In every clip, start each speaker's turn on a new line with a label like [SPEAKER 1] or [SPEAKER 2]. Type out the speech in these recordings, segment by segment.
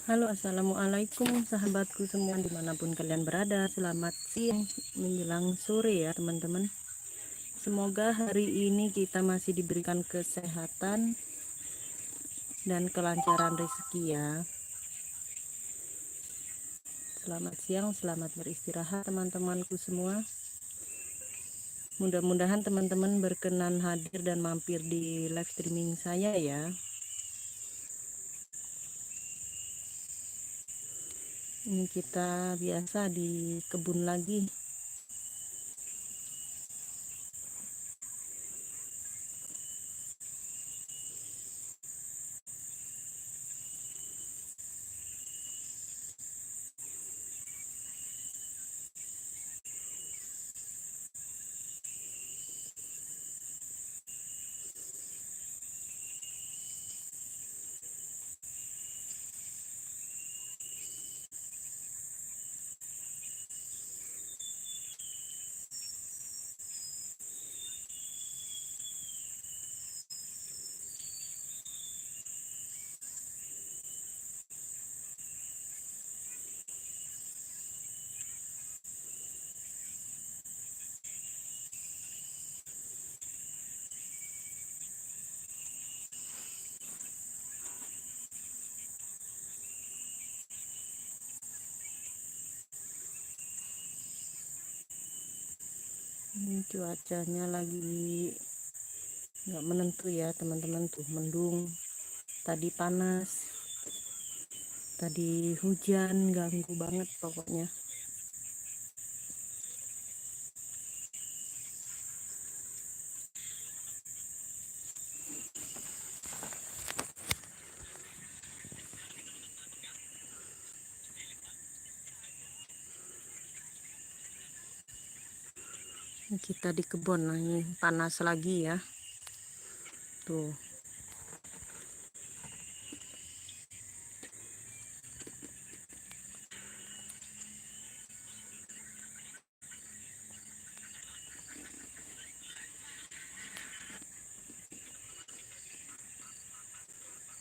[SPEAKER 1] Halo, assalamualaikum sahabatku semua dimanapun kalian berada. Selamat siang menjelang sore ya teman-teman. Semoga hari ini kita masih diberikan kesehatan dan kelancaran rezeki ya. Selamat siang, selamat beristirahat teman-temanku semua. Mudah-mudahan teman-teman berkenan hadir dan mampir di live streaming saya ya. Ini kita biasa di kebun lagi. Ini cuacanya lagi nggak menentu ya teman-teman, tuh mendung, tadi panas, tadi hujan, ganggu banget pokoknya. Kita di kebun, nah ini panas lagi ya tuh.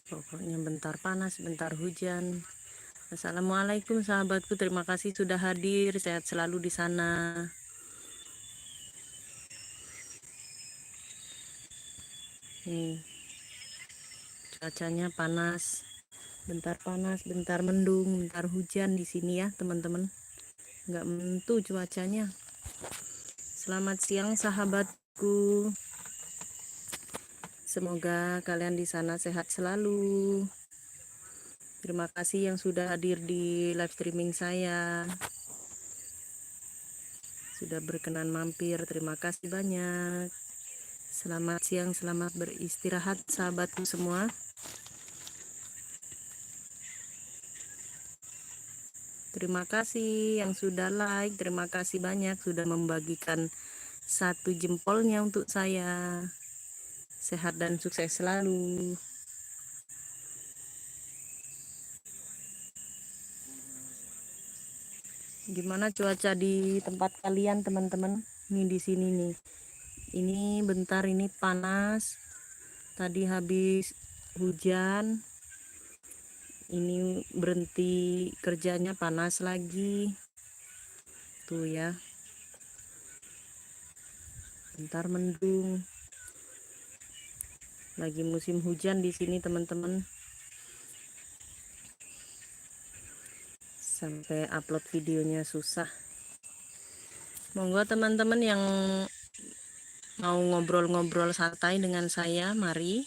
[SPEAKER 1] Pokoknya bentar panas, bentar hujan. Assalamualaikum sahabatku, terima kasih sudah hadir, sehat selalu di sana. Nih, cuacanya panas, bentar mendung, bentar hujan di sini ya teman-teman. Nggak menentu cuacanya. Selamat siang sahabatku. Semoga kalian di sana sehat selalu. Terima kasih yang sudah hadir di live streaming saya. Sudah berkenan mampir, terima kasih banyak. Selamat siang, selamat beristirahat sahabatku semua. Terima kasih yang sudah like, terima kasih banyak sudah membagikan satu jempolnya untuk saya. Sehat dan sukses selalu. Gimana cuaca di tempat kalian teman-teman? Nih di sini nih. Ini bentar ini panas. Tadi habis hujan. Ini berhenti kerjanya panas lagi. Tuh ya. Bentar mendung. Lagi musim hujan di sini teman-teman. Sampai upload videonya susah. Monggo teman-teman yang mau ngobrol-ngobrol santai dengan saya, mari.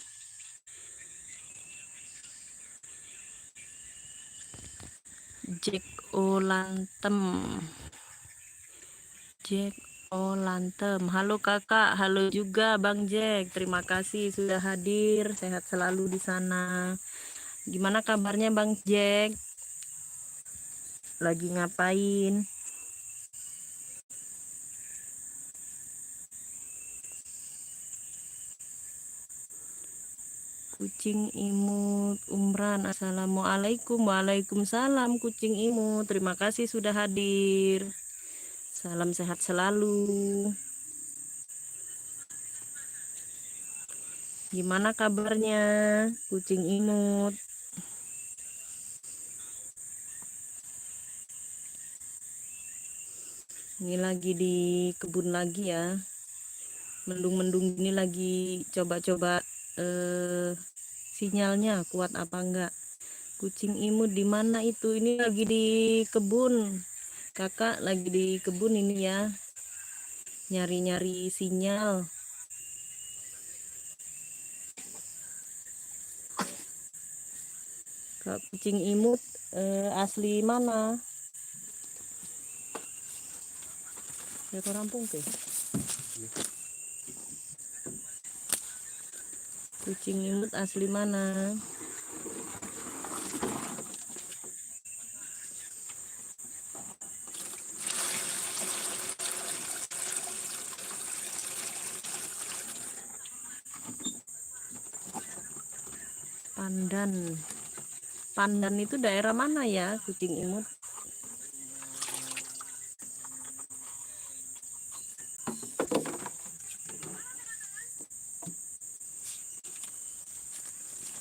[SPEAKER 1] Jack Olantem. Jack Olantem. Halo kakak, halo juga Bang Jack. Terima kasih sudah hadir. Sehat selalu di sana. Gimana kabarnya Bang Jack? Lagi ngapain? Kucing imut Umran. Assalamualaikum. Waalaikumsalam kucing imut. Terima kasih sudah hadir. Salam sehat selalu. Gimana kabarnya kucing imut? Ini lagi di kebun lagi ya, mendung-mendung ini lagi coba-coba sinyalnya kuat apa enggak. Kucing imut di mana itu? Ini lagi di kebun, kakak lagi di kebun ini ya, nyari-nyari sinyal. Kak, kucing imut asli mana? Ya rampung ke. Kucing imut asli mana? Pandan. Pandan itu daerah mana ya kucing imut?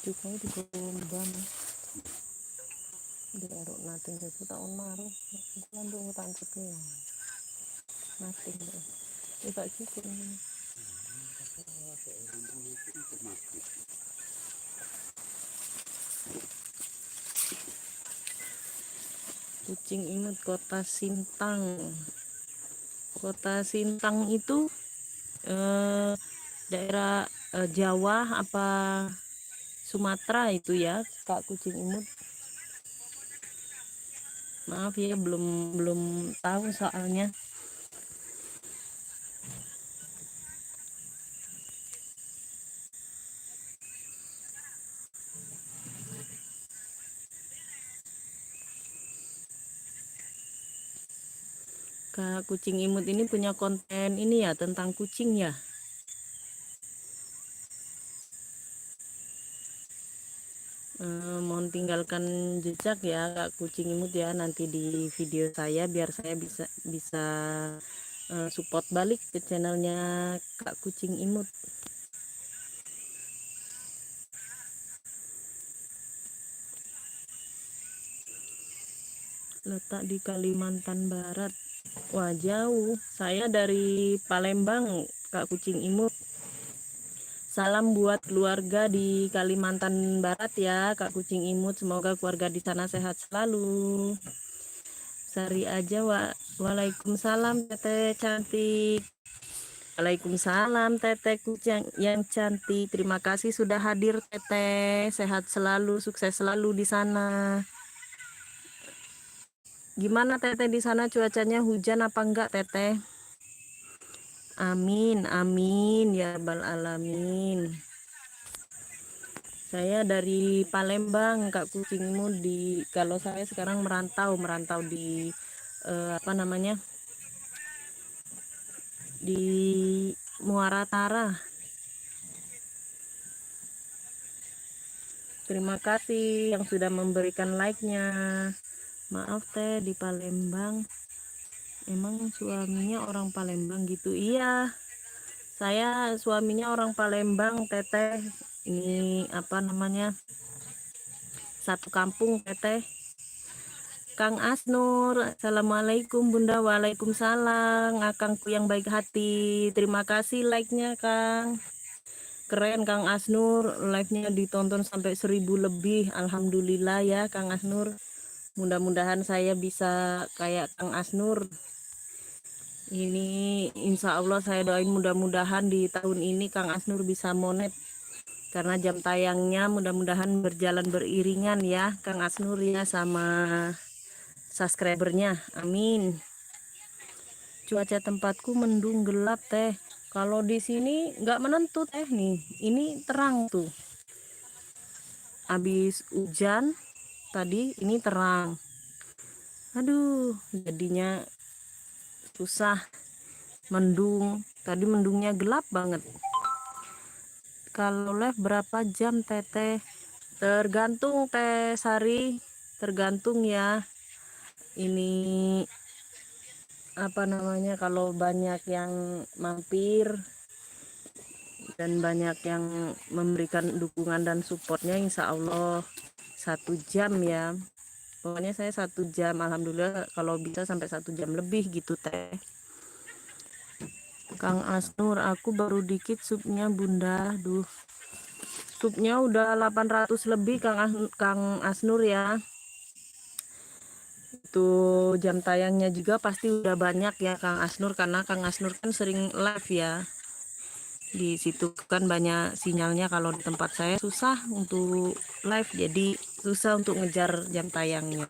[SPEAKER 1] Juga di Kolomban. Daerah nating itu tahun maru. Landung tangkepnya. Nating. Iba cukup. Kucing imut Kota Sintang. Kota Sintang itu daerah Jawa apa Sumatera itu ya, Kak kucing imut. Maaf ya, belum tahu soalnya. Kak kucing imut ini punya konten ini ya tentang kucing ya. Mohon tinggalkan jejak ya Kak kucing imut ya nanti di video saya, biar saya bisa support balik ke channelnya Kak kucing imut. Letak di Kalimantan Barat. Wah jauh, saya dari Palembang Kak kucing imut. Salam buat keluarga di Kalimantan Barat ya Kak kucing imut, semoga keluarga di sana sehat selalu. Sari aja waalaikumsalam teteh cantik. Waalaikumsalam teteh kucing yang cantik, terima kasih sudah hadir teteh, sehat selalu, sukses selalu di sana. Gimana teteh di sana cuacanya, hujan apa enggak teteh? Amin amin ya rabbal alamin. Saya dari Palembang Kak kucingmu, kalau saya sekarang merantau di apa namanya, di Muara Tara. Terima kasih yang sudah memberikan like-nya. Maaf teh, di Palembang emang suaminya orang Palembang gitu? Iya, saya suaminya orang Palembang teteh. Ini apa namanya, satu kampung teteh. Kang Asnur, assalamualaikum bunda. Waalaikumsalam akangku yang baik hati, terima kasih like-nya Kang. Keren Kang Asnur, live-nya ditonton sampai 1000 lebih, alhamdulillah ya Kang Asnur. Mudah-mudahan saya bisa kayak Kang Asnur. Ini insya Allah saya doain mudah-mudahan di tahun ini Kang Asnur bisa monet, karena jam tayangnya mudah-mudahan berjalan beriringan ya Kang Asnur ya sama subscribernya, amin. Cuaca tempatku mendung gelap teh, kalau di sini nggak menentu teh. Nih ini terang tuh, habis hujan tadi ini terang. Aduh jadinya susah, mendung tadi, mendungnya gelap banget. Kalau live berapa jam teteh? Tergantung teh Sari, tergantung ya. Ini apa namanya, kalau banyak yang mampir dan banyak yang memberikan dukungan dan supportnya, insya Allah 1 jam ya pokoknya saya 1 jam, alhamdulillah kalau bisa sampai 1 jam lebih gitu teh. Kang Asnur, aku baru dikit supnya bunda. Duh, supnya udah 800 lebih Kang Asnur ya. Itu jam tayangnya juga pasti udah banyak ya Kang Asnur, karena Kang Asnur kan sering live ya. Di situ kan banyak sinyalnya, kalau di tempat saya susah untuk live, jadi susah untuk ngejar jam tayangnya.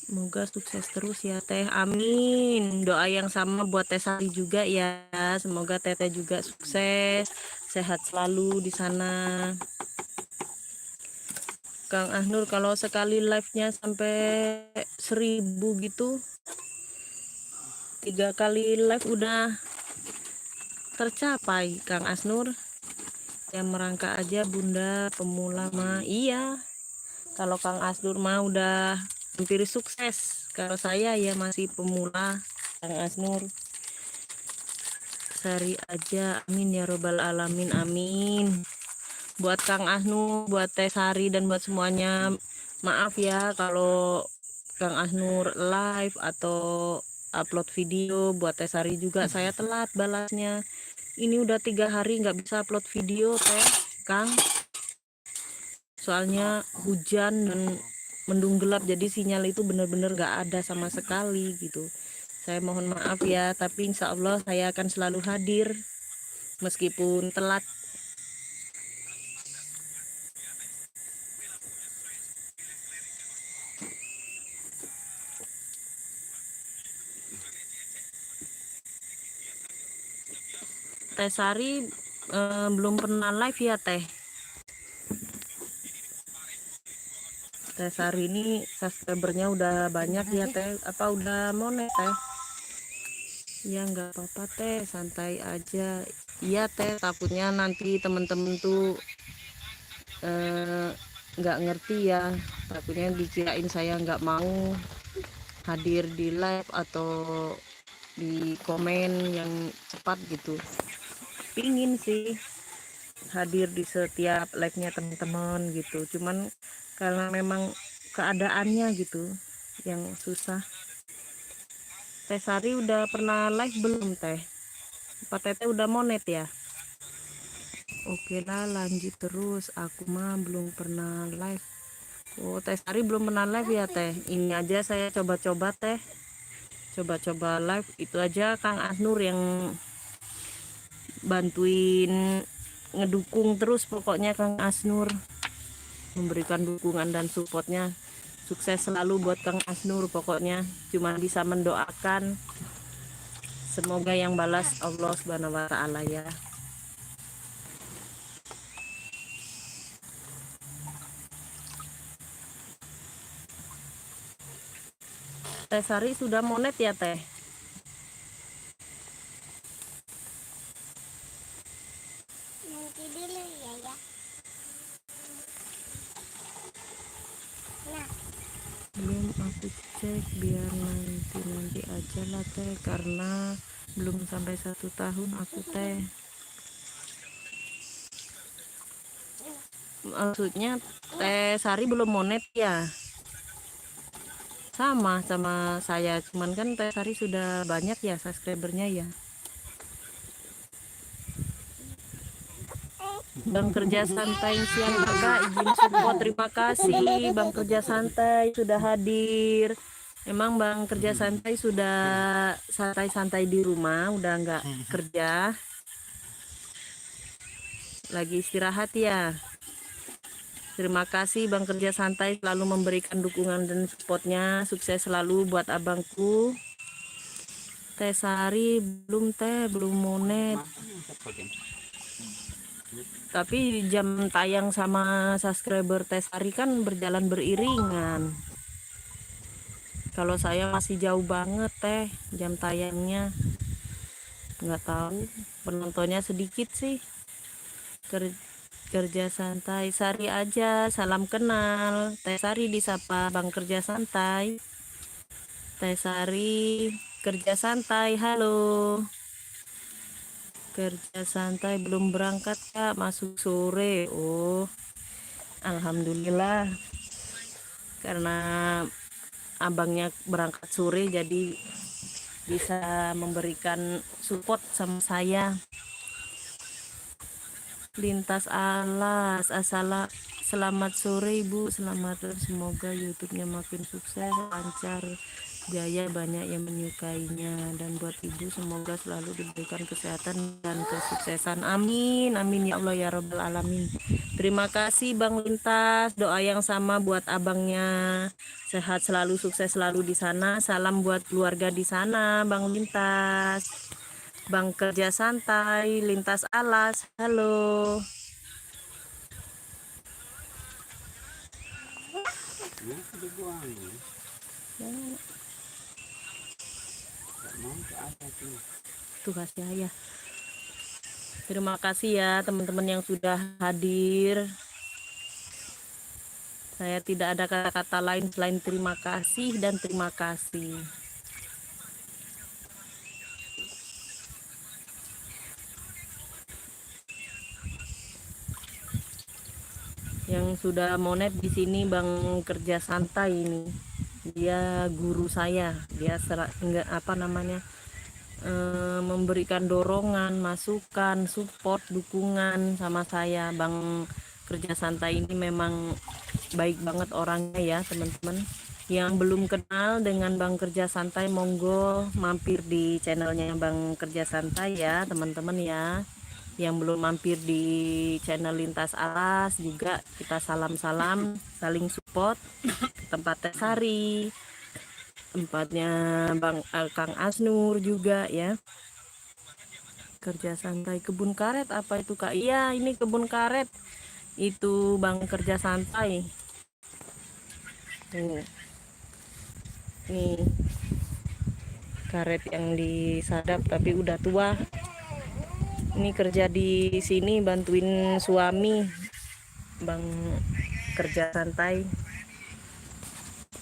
[SPEAKER 1] Semoga sukses terus ya Teh, amin. Doa yang sama buat Teh Sari juga ya, semoga Teteh juga sukses, sehat selalu di sana. Kang Ahnur, kalau sekali live-nya sampai 1000 gitu, 3 kali live udah tercapai Kang Asnur. Yang merangkak aja bunda, pemula mah. Iya, kalau Kang Asnur mah udah hampir sukses, kalau saya ya masih pemula Kang Asnur. Sari aja, amin ya robbal alamin, amin. Buat Kang Asnur, buat Teh Sari, dan buat semuanya, maaf ya kalau Kang Asnur live atau upload video. Buat Teh Sari juga saya telat balasnya. Ini udah 3 hari nggak bisa upload video Teh Kang, soalnya hujan dan mendung gelap, jadi sinyal itu benar-benar nggak ada sama sekali gitu. Saya mohon maaf ya, tapi insya Allah saya akan selalu hadir meskipun telat. Teh Sari belum pernah live ya Teh. Teh Sari ini subscribernya udah banyak ya Teh, apa udah monet Teh? Ya nggak apa-apa Teh, santai aja. Iya Teh, takutnya nanti temen-temen tuh nggak ngerti ya, takutnya dikirain saya nggak mau hadir di live atau di komen yang cepat gitu. Pingin sih hadir di setiap live-nya teman-teman gitu, cuman karena memang keadaannya gitu yang susah. Teh Sari udah pernah live belum Teh? Pak Teteh udah monet ya? Oke lah, lanjut terus, aku mah belum pernah live. Oh, Teh Sari belum pernah live ya Teh? Ini aja saya coba-coba Teh, coba-coba live itu aja. Kang Asnur yang bantuin ngedukung terus, pokoknya Kang Asnur memberikan dukungan dan supportnya. Sukses selalu buat Kang Asnur, pokoknya cuma bisa mendoakan, semoga yang balas Allah Subhanahu wa Ta'ala ya. Teh Sari sudah monet ya Teh?
[SPEAKER 2] Nanti dulu ya ya. Nah,
[SPEAKER 1] Belum, aku cek, biar nanti aja lah Teh, karena belum sampai 1 tahun aku Teh. Maksudnya Teh Sari belum monet ya? Sama saya, cuman kan Teh Sari sudah banyak ya subscribernya ya. Bang Kerja Santai siang kakak, izin support, terima kasih Bang Kerja Santai sudah hadir. Emang Bang Kerja Santai sudah santai-santai di rumah, udah nggak kerja, lagi istirahat ya. Terima kasih Bang Kerja Santai selalu memberikan dukungan dan supportnya, sukses selalu buat abangku. Teh Sari belum Teh, belum monet, tapi jam tayang sama subscriber Teh Sari kan berjalan beriringan. Kalau saya masih jauh banget Teh jam tayangnya, nggak tahu, penontonnya sedikit sih. Kerja Santai Sari aja, salam kenal. Teh Sari disapa Bang Kerja Santai. Teh Sari Kerja Santai, halo. Kerja Santai belum berangkat Kak, masuk sore. Oh, alhamdulillah. karena abangnya berangkat sore jadi bisa memberikan support sama saya. Lintas Alas, selamat sore Ibu, selamat, semoga YouTube-nya makin sukses, lancar, jaya, banyak yang menyukainya, dan buat Ibu semoga selalu diberikan kesehatan dan kesuksesan, amin amin ya Allah ya Rabbal Alamin. Terima kasih Bang Lintas, doa yang sama buat abangnya, sehat selalu, sukses selalu di sana. Salam buat keluarga di sana Bang Lintas. Bang Kerja Santai, Lintas Alas, halo. Tuh kasih ayah. Terima kasih ya teman-teman yang sudah hadir. Saya tidak ada kata-kata lain selain terima kasih dan terima kasih. Yang sudah monet di sini Bang Kerja Santai ini. Dia guru saya. Dia enggak apa namanya? Memberikan dorongan, masukan, support, dukungan sama saya. Bang Kerja Santai ini memang baik banget orangnya ya teman-teman. Yang belum kenal dengan Bang Kerja Santai, monggo mampir di channelnya Bang Kerja Santai ya teman-teman ya. Yang belum mampir di channel Lintas Alas juga kita salam-salam, saling support. Tempat Teh Sari, tempatnya Bang Kang Asnur juga ya. Kerja Santai kebun karet, apa itu Kak? Iya, ini kebun karet. Itu Bang Kerja Santai. Nih karet yang disadap tapi udah tua. Ini kerja di sini bantuin suami Bang Kerja Santai.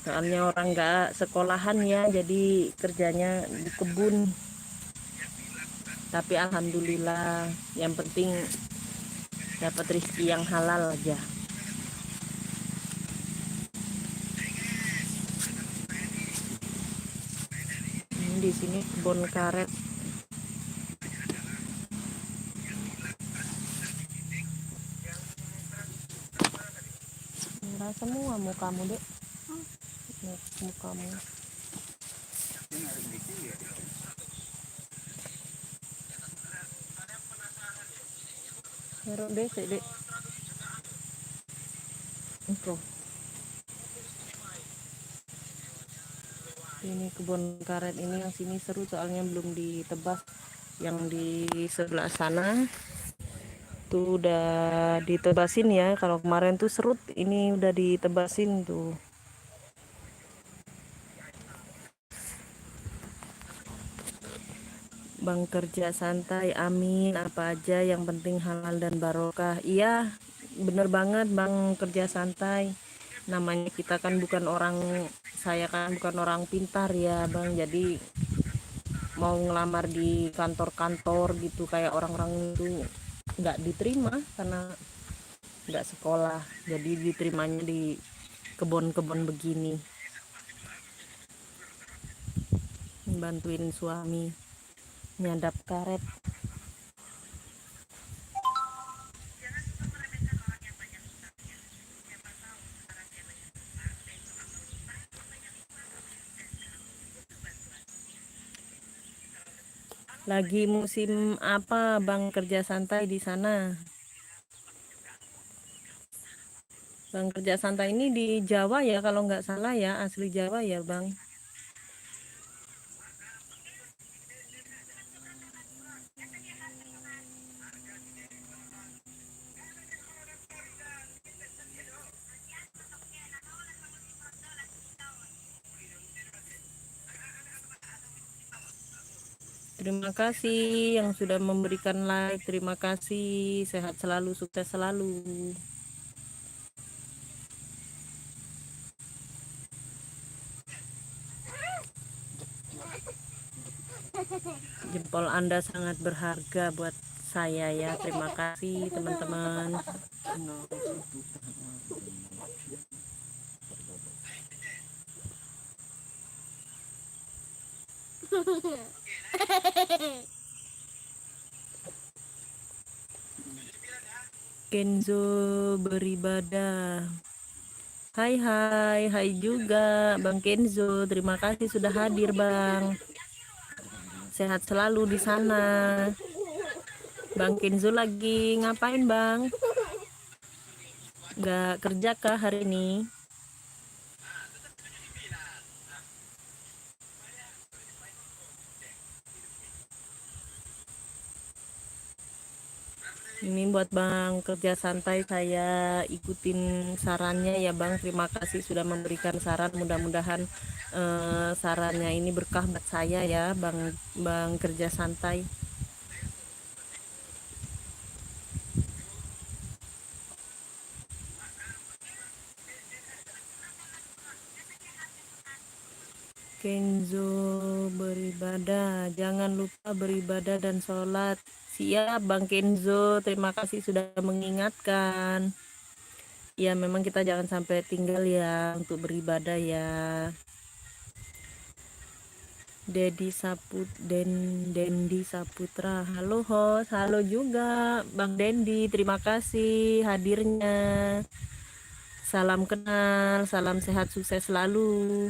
[SPEAKER 1] Soalnya orang nggak sekolahan ya, jadi kerjanya di kebun. Tapi alhamdulillah, yang penting dapat rezeki yang halal aja. Ini di sini kebun karet. Merah semua mukamu dek. Mukamu. Herok dek, dek. Engkau. Ini kebun karet ini, yang sini seru soalnya belum ditebas. Yang di sebelah sana tuh udah ditebasin ya. Kalau kemarin tuh serut, ini udah ditebasin tuh. Bang Kerja Santai, amin, apa aja yang penting halal dan barokah. Iya, bener banget Bang Kerja Santai. Namanya kita kan bukan orang, saya kan bukan orang pintar ya Bang, jadi mau ngelamar di kantor-kantor gitu kayak orang-orang itu nggak diterima karena nggak sekolah, jadi diterimanya di kebun-kebun begini, bantuin suami nyadap karet. Lagi musim apa Bang Kerja Santai di sana? Bang Kerja Santai ini di Jawa ya kalau nggak salah ya, asli Jawa ya Bang. Terima kasih yang sudah memberikan like, terima kasih, sehat selalu, sukses selalu. Jempol Anda sangat berharga buat saya ya, terima kasih teman-teman. Kenzo beribadah. Hai hai, hai juga Bang Kenzo. Terima kasih sudah hadir, Bang. Sehat selalu di sana. Bang Kenzo lagi ngapain, Bang? Nggak kerja kah hari ini? Ini buat Bang kerja santai, saya ikutin sarannya ya Bang. Terima kasih sudah memberikan saran. Mudah-mudahan sarannya ini berkah buat saya ya Bang kerja santai. Kenzo beribadah, jangan lupa beribadah dan sholat. Siap Bang Kenzo, terima kasih sudah mengingatkan. Ya memang kita jangan sampai tinggal ya untuk beribadah ya. Dendi Saputra, halo host, halo juga Bang Dendi, terima kasih hadirnya. Salam kenal, salam sehat sukses selalu.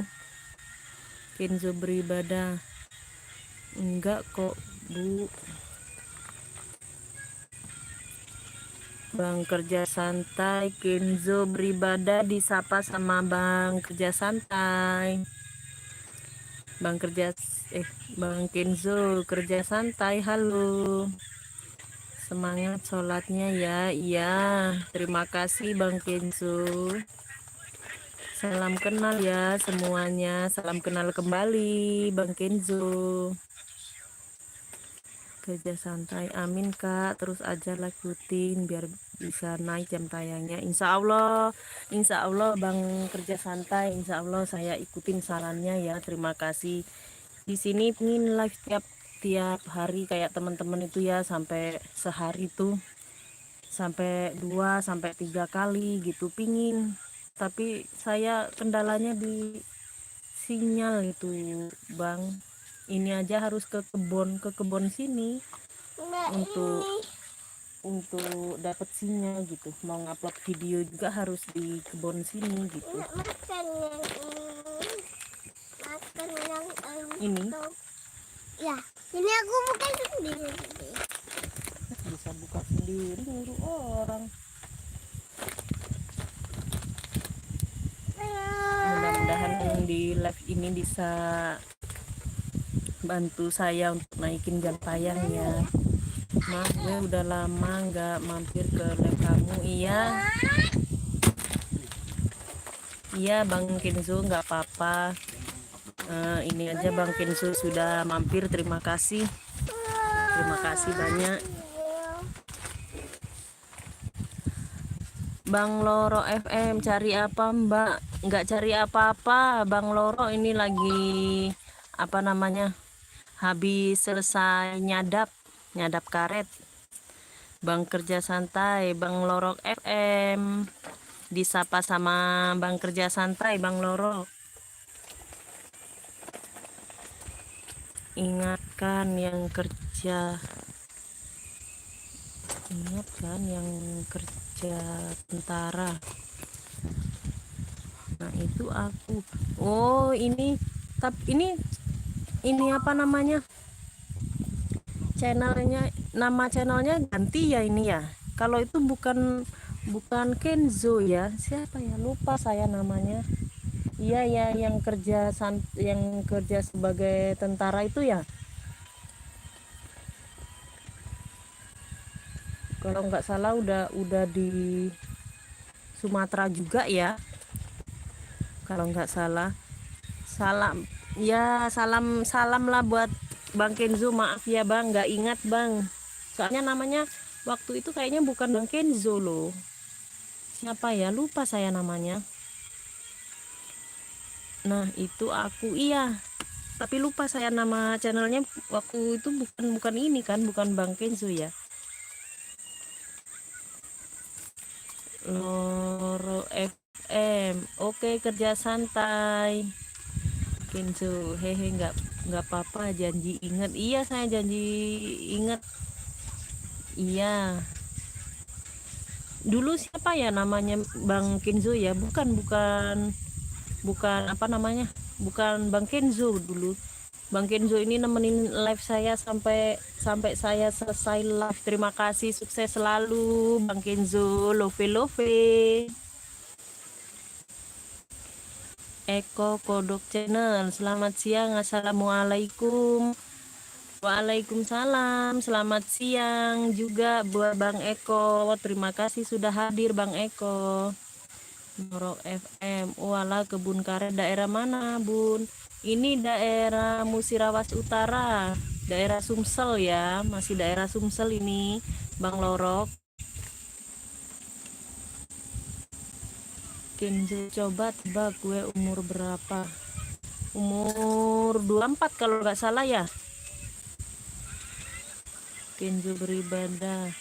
[SPEAKER 1] Kenzo beribadah, enggak kok Bu. Bang kerja santai, Kenzo beribadah disapa sama Bang kerja santai. Bang Kenzo kerja santai, halo. Semangat sholatnya ya. Iya, terima kasih Bang Kenzo. Salam kenal ya semuanya, salam kenal kembali Bang Kenzo. Kerja santai, amin Kak, terus aja lanjutin biar bisa naik jam tayangnya. Insya Allah Bang kerja santai, Insya Allah saya ikutin sarannya ya. Terima kasih. Di sini ingin live tiap hari kayak teman-teman itu ya, sampai sehari tuh sampai 2 sampai 3 kali gitu pingin, tapi saya kendalanya di sinyal itu Bang. Ini aja harus ke kebon sini untuk dapat sinyal gitu. Mau ngupload video juga harus di kebon sini gitu.
[SPEAKER 2] Makan yang
[SPEAKER 1] Ini
[SPEAKER 2] ya, ini aku bukan sendiri.
[SPEAKER 1] bisa buka sendiri nyuruh orang. Mudah-mudahan di live ini bisa bantu saya untuk naikin jam tayang ya. Maaf gue udah lama nggak mampir ke live kamu. Iya Bang Kenzo, nggak apa-apa. Ini aja Bang Kenzo sudah mampir, terima kasih banyak. Bang Loro FM, cari apa Mbak? Nggak cari apa-apa Bang Loro, ini lagi apa namanya, habis selesai nyadap karet. Bang kerja santai, Bang Loro FM, disapa sama Bang kerja santai Bang Loro. Ingatkan yang kerja tentara. Nah itu aku. Oh ini apa namanya, nama channelnya ganti ya ini ya. Kalau itu bukan Kenzo ya, siapa ya, lupa saya namanya. Iya ya, yang kerja sebagai tentara itu ya. Kalau nggak salah udah di Sumatera juga ya, kalau nggak salah. Salam lah buat Bang Kenzo. Maaf ya Bang, nggak ingat Bang, soalnya namanya waktu itu kayaknya bukan Bang Kenzo loh. Siapa ya, lupa saya namanya. Nah itu aku, iya, tapi lupa saya nama channelnya waktu itu. Bukan ini kan, bukan Bang Kenzo ya. Loro FM, oke kerja santai Kenzo, hehe, nggak nggak apa-apa, janji ingat. Iya, saya janji ingat. Iya, dulu siapa ya namanya, Bang Kenzo ya? Bukan apa namanya, bukan Bang Kenzo dulu. Bang Kenzo ini nemenin live saya sampai saya selesai live. Terima kasih, sukses selalu Bang Kenzo. Love love. Eko Kodok Channel, selamat siang, assalamualaikum. Waalaikumsalam, selamat siang juga buat Bang Eko. Terima kasih sudah hadir Bang Eko. Norok FM, walah kebun karet daerah mana Bun? Ini daerah Musirawas Utara, daerah Sumsel ya, masih daerah Sumsel ini Bang Lorok. Kenzo, coba tebak gue umur berapa? Umur 24 kalau nggak salah ya. Kenzo beribadah,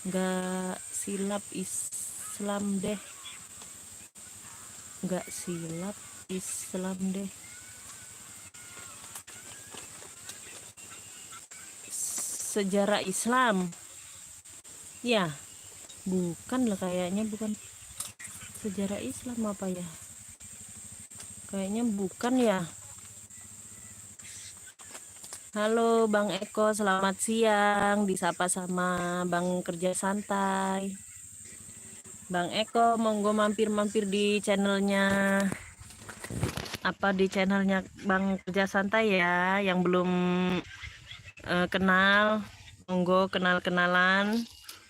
[SPEAKER 1] nggak silap Islam deh. Nggak silap Islam deh. Sejarah Islam. Ya, bukan lah kayaknya, bukan. Sejarah Islam apa ya? Kayaknya bukan ya. Halo Bang Eko, selamat siang. Disapa sama Bang Kerja Santai. Bang Eko, monggo mampir-mampir di channelnya Bang Kerja Santai ya. Yang belum kenal, monggo kenal-kenalan,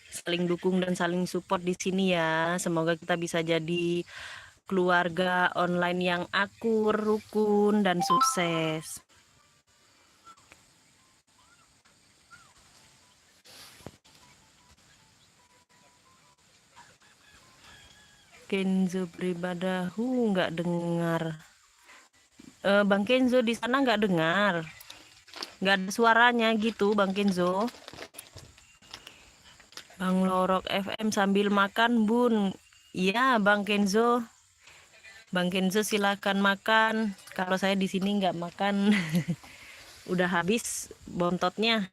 [SPEAKER 1] saling dukung dan saling support di sini ya. Semoga kita bisa jadi keluarga online yang akur, rukun, dan sukses. Kenzo beribadah, nggak dengar. Bang Kenzo di sana nggak dengar, nggak ada suaranya gitu Bang Kenzo. Bang Lorok FM sambil makan Bun. Iya Bang Kenzo. Bang Kenzo silakan makan. Kalau saya di sini nggak makan. Udah habis bontotnya.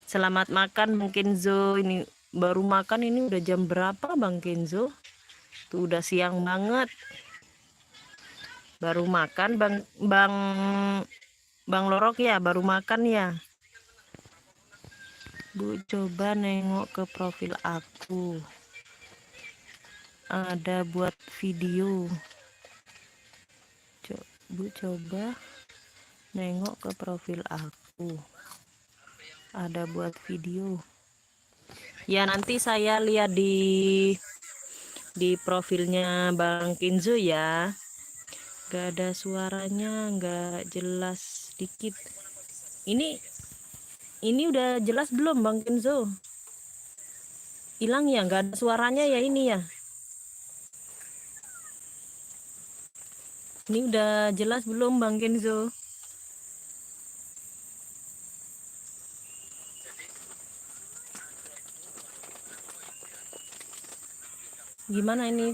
[SPEAKER 1] Selamat makan Bang Kenzo. Ini baru makan, ini udah jam berapa Bang Kenzo? Tuh udah siang banget. Baru makan Bang Lorok ya, baru makan ya. Bu, coba nengok ke profil aku. Ada buat video. Bu, coba nengok ke profil aku. Ada buat video. Ya, nanti saya lihat di profilnya Bang Kenzo ya. Gak ada suaranya, gak jelas dikit. Ini udah jelas belum Bang Kenzo? Hilang ya, gak ada suaranya ya ini ya. Ini udah jelas belum Bang Kenzo? Gimana ini,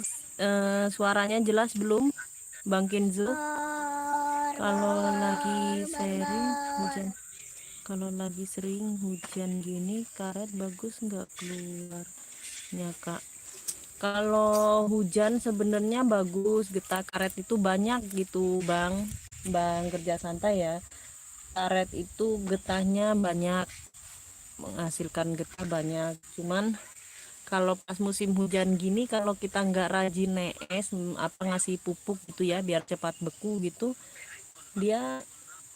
[SPEAKER 1] suaranya jelas belum Bang Kenzo? Kalau lagi sering hujan gini karet bagus nggak keluarnya Kak? Kalau hujan sebenarnya bagus, getah karet itu banyak gitu Bang Kerja Santai ya. Karet itu getahnya banyak, menghasilkan getah banyak. Cuman kalau pas musim hujan gini, kalau kita nggak rajin nees ngasih pupuk gitu ya biar cepat beku gitu, dia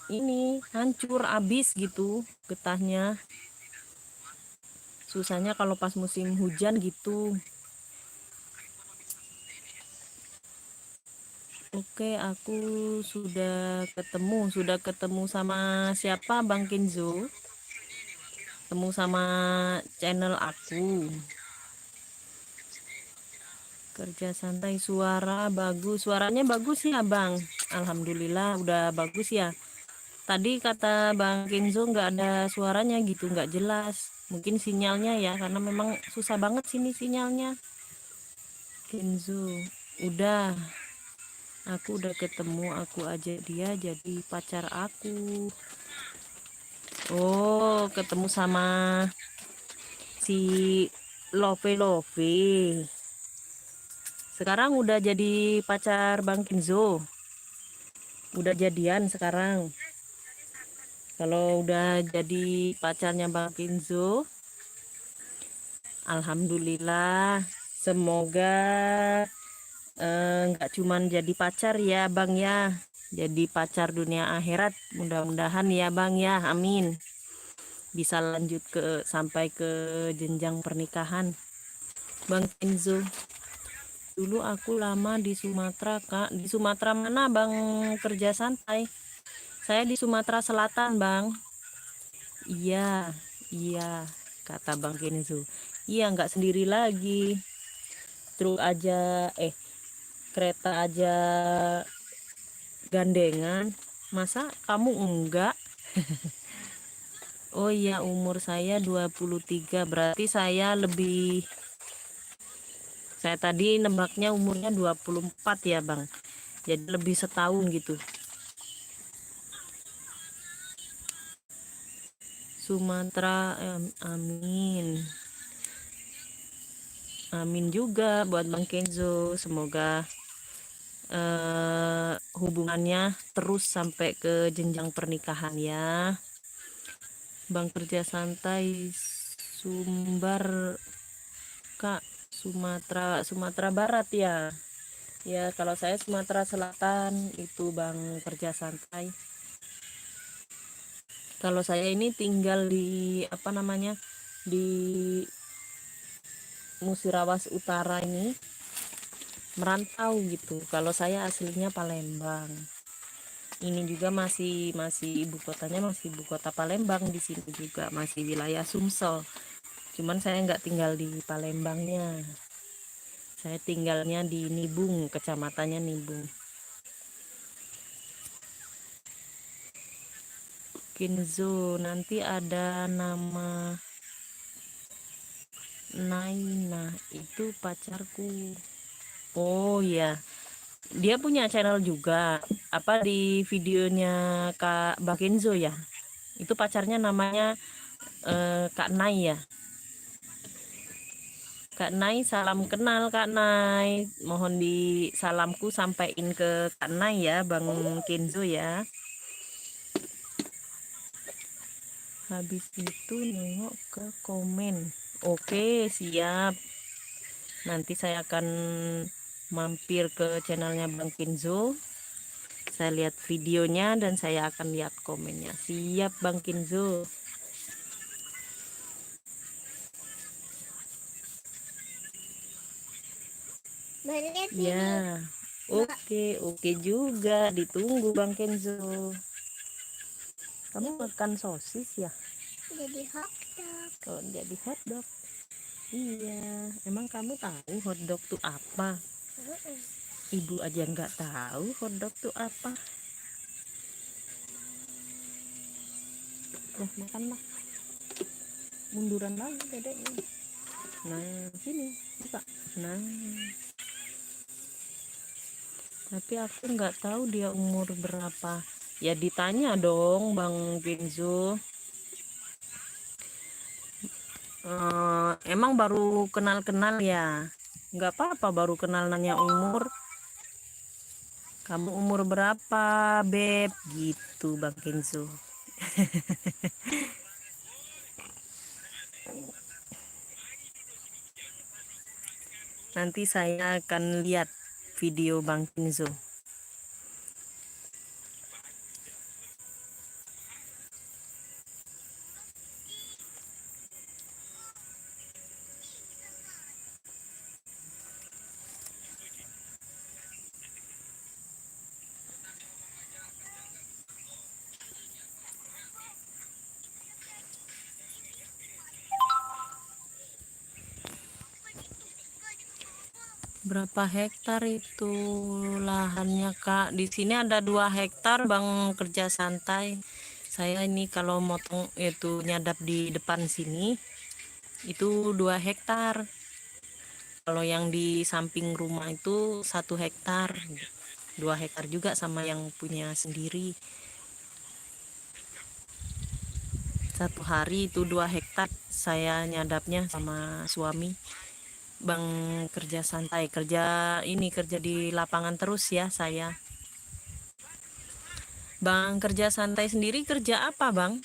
[SPEAKER 1] ini hancur habis gitu getahnya. Susahnya kalau pas musim hujan gitu. Oke, aku sudah ketemu sama siapa Bang Kenzo? Ketemu sama channel aku. Kerja Santai, suaranya bagus ya Bang. Alhamdulillah udah bagus ya. Tadi kata Bang Kenzo nggak ada suaranya gitu, nggak jelas. Mungkin sinyalnya ya, karena memang susah banget sini sinyalnya. Kenzo, udah. Aku udah ketemu, aku ajak dia jadi pacar aku. Oh, ketemu sama si Love Love. Sekarang udah jadi pacar Bang Kenzo. Udah jadian sekarang. Kalau udah jadi pacarnya Bang Kenzo, alhamdulillah. Semoga nggak cuman jadi pacar ya Bang ya, jadi pacar dunia akhirat. Mudah-mudahan ya Bang ya, amin. Bisa lanjut sampai ke jenjang pernikahan. Bang Kenzo, dulu aku lama di Sumatera Kak. Di Sumatera mana Bang kerja santai? Saya di Sumatera Selatan Bang. Iya, iya, kata Bang Kenzo. Iya, nggak sendiri lagi. Truk aja, kereta aja gandengan. Masa kamu enggak? Oh iya, umur saya 23. Berarti saya tadi nembaknya umurnya 24 ya Bang. Jadi lebih setahun gitu. Sumatera, amin. Amin juga buat Bang Kenzo. Semoga hubungannya terus sampai ke jenjang pernikahan ya. Bang kerja santai Sumbar Kak, Sumatera Barat ya. Ya, kalau saya Sumatera Selatan itu Bang kerja santai. Kalau saya ini tinggal di apa namanya? Di Musirawas Utara ini, merantau gitu. Kalau saya aslinya Palembang. Ini juga masih ibu kotanya masih ibu kota Palembang, di sini juga masih wilayah Sumsel. Cuman saya nggak tinggal di Palembangnya. Saya tinggalnya di Nibung, kecamatannya Nibung. Kenzo, nanti ada nama Naina, itu pacarku. Oh ya, dia punya channel juga. Apa di videonya Kak Bang Kenzo ya? Itu pacarnya namanya Kak Nai ya. Kak Nai, salam kenal Kak Nai. Mohon di salamku sampaikan ke Kak Nai ya, Bang Kenzo ya. Habis itu nengok ke komen. Oke, siap. Nanti saya akan mampir ke channelnya Bang Kenzo. Saya lihat videonya dan saya akan lihat komennya. Siap Bang Kenzo.
[SPEAKER 2] Banyak ini.
[SPEAKER 1] Ya, oke juga. Ditunggu Bang Kenzo. Kamu makan sosis ya?
[SPEAKER 2] Jadi hotdog.
[SPEAKER 1] Kalau jadi hotdog. Iya, emang kamu tahu hotdog tuh apa? Ibu aja nggak tahu hotdog tuh apa. Nah, makan lah. Munduran lagi dedeknya. Nah, sini, buka. Nah, tapi aku nggak tahu dia umur berapa. Ya ditanya dong Bang Kenzo. Emang baru kenal-kenal ya? Nggak apa-apa baru kenal nanya umur. Kamu umur berapa, Beb? Gitu Bang Kenzo. Nanti saya akan lihat video Bang Kenzo. Berapa hektar itu lahannya Kak? Di sini ada 2 hektar Bang kerja santai. Saya ini kalau motong itu nyadap di depan sini itu 2 hektar. Kalau yang di samping rumah itu 1 hektar. 2 hektar juga sama yang punya sendiri. 1 hari itu 2 hektar saya nyadapnya sama suami. Bang kerja santai, kerja di lapangan terus ya saya. Bang kerja santai sendiri kerja apa bang?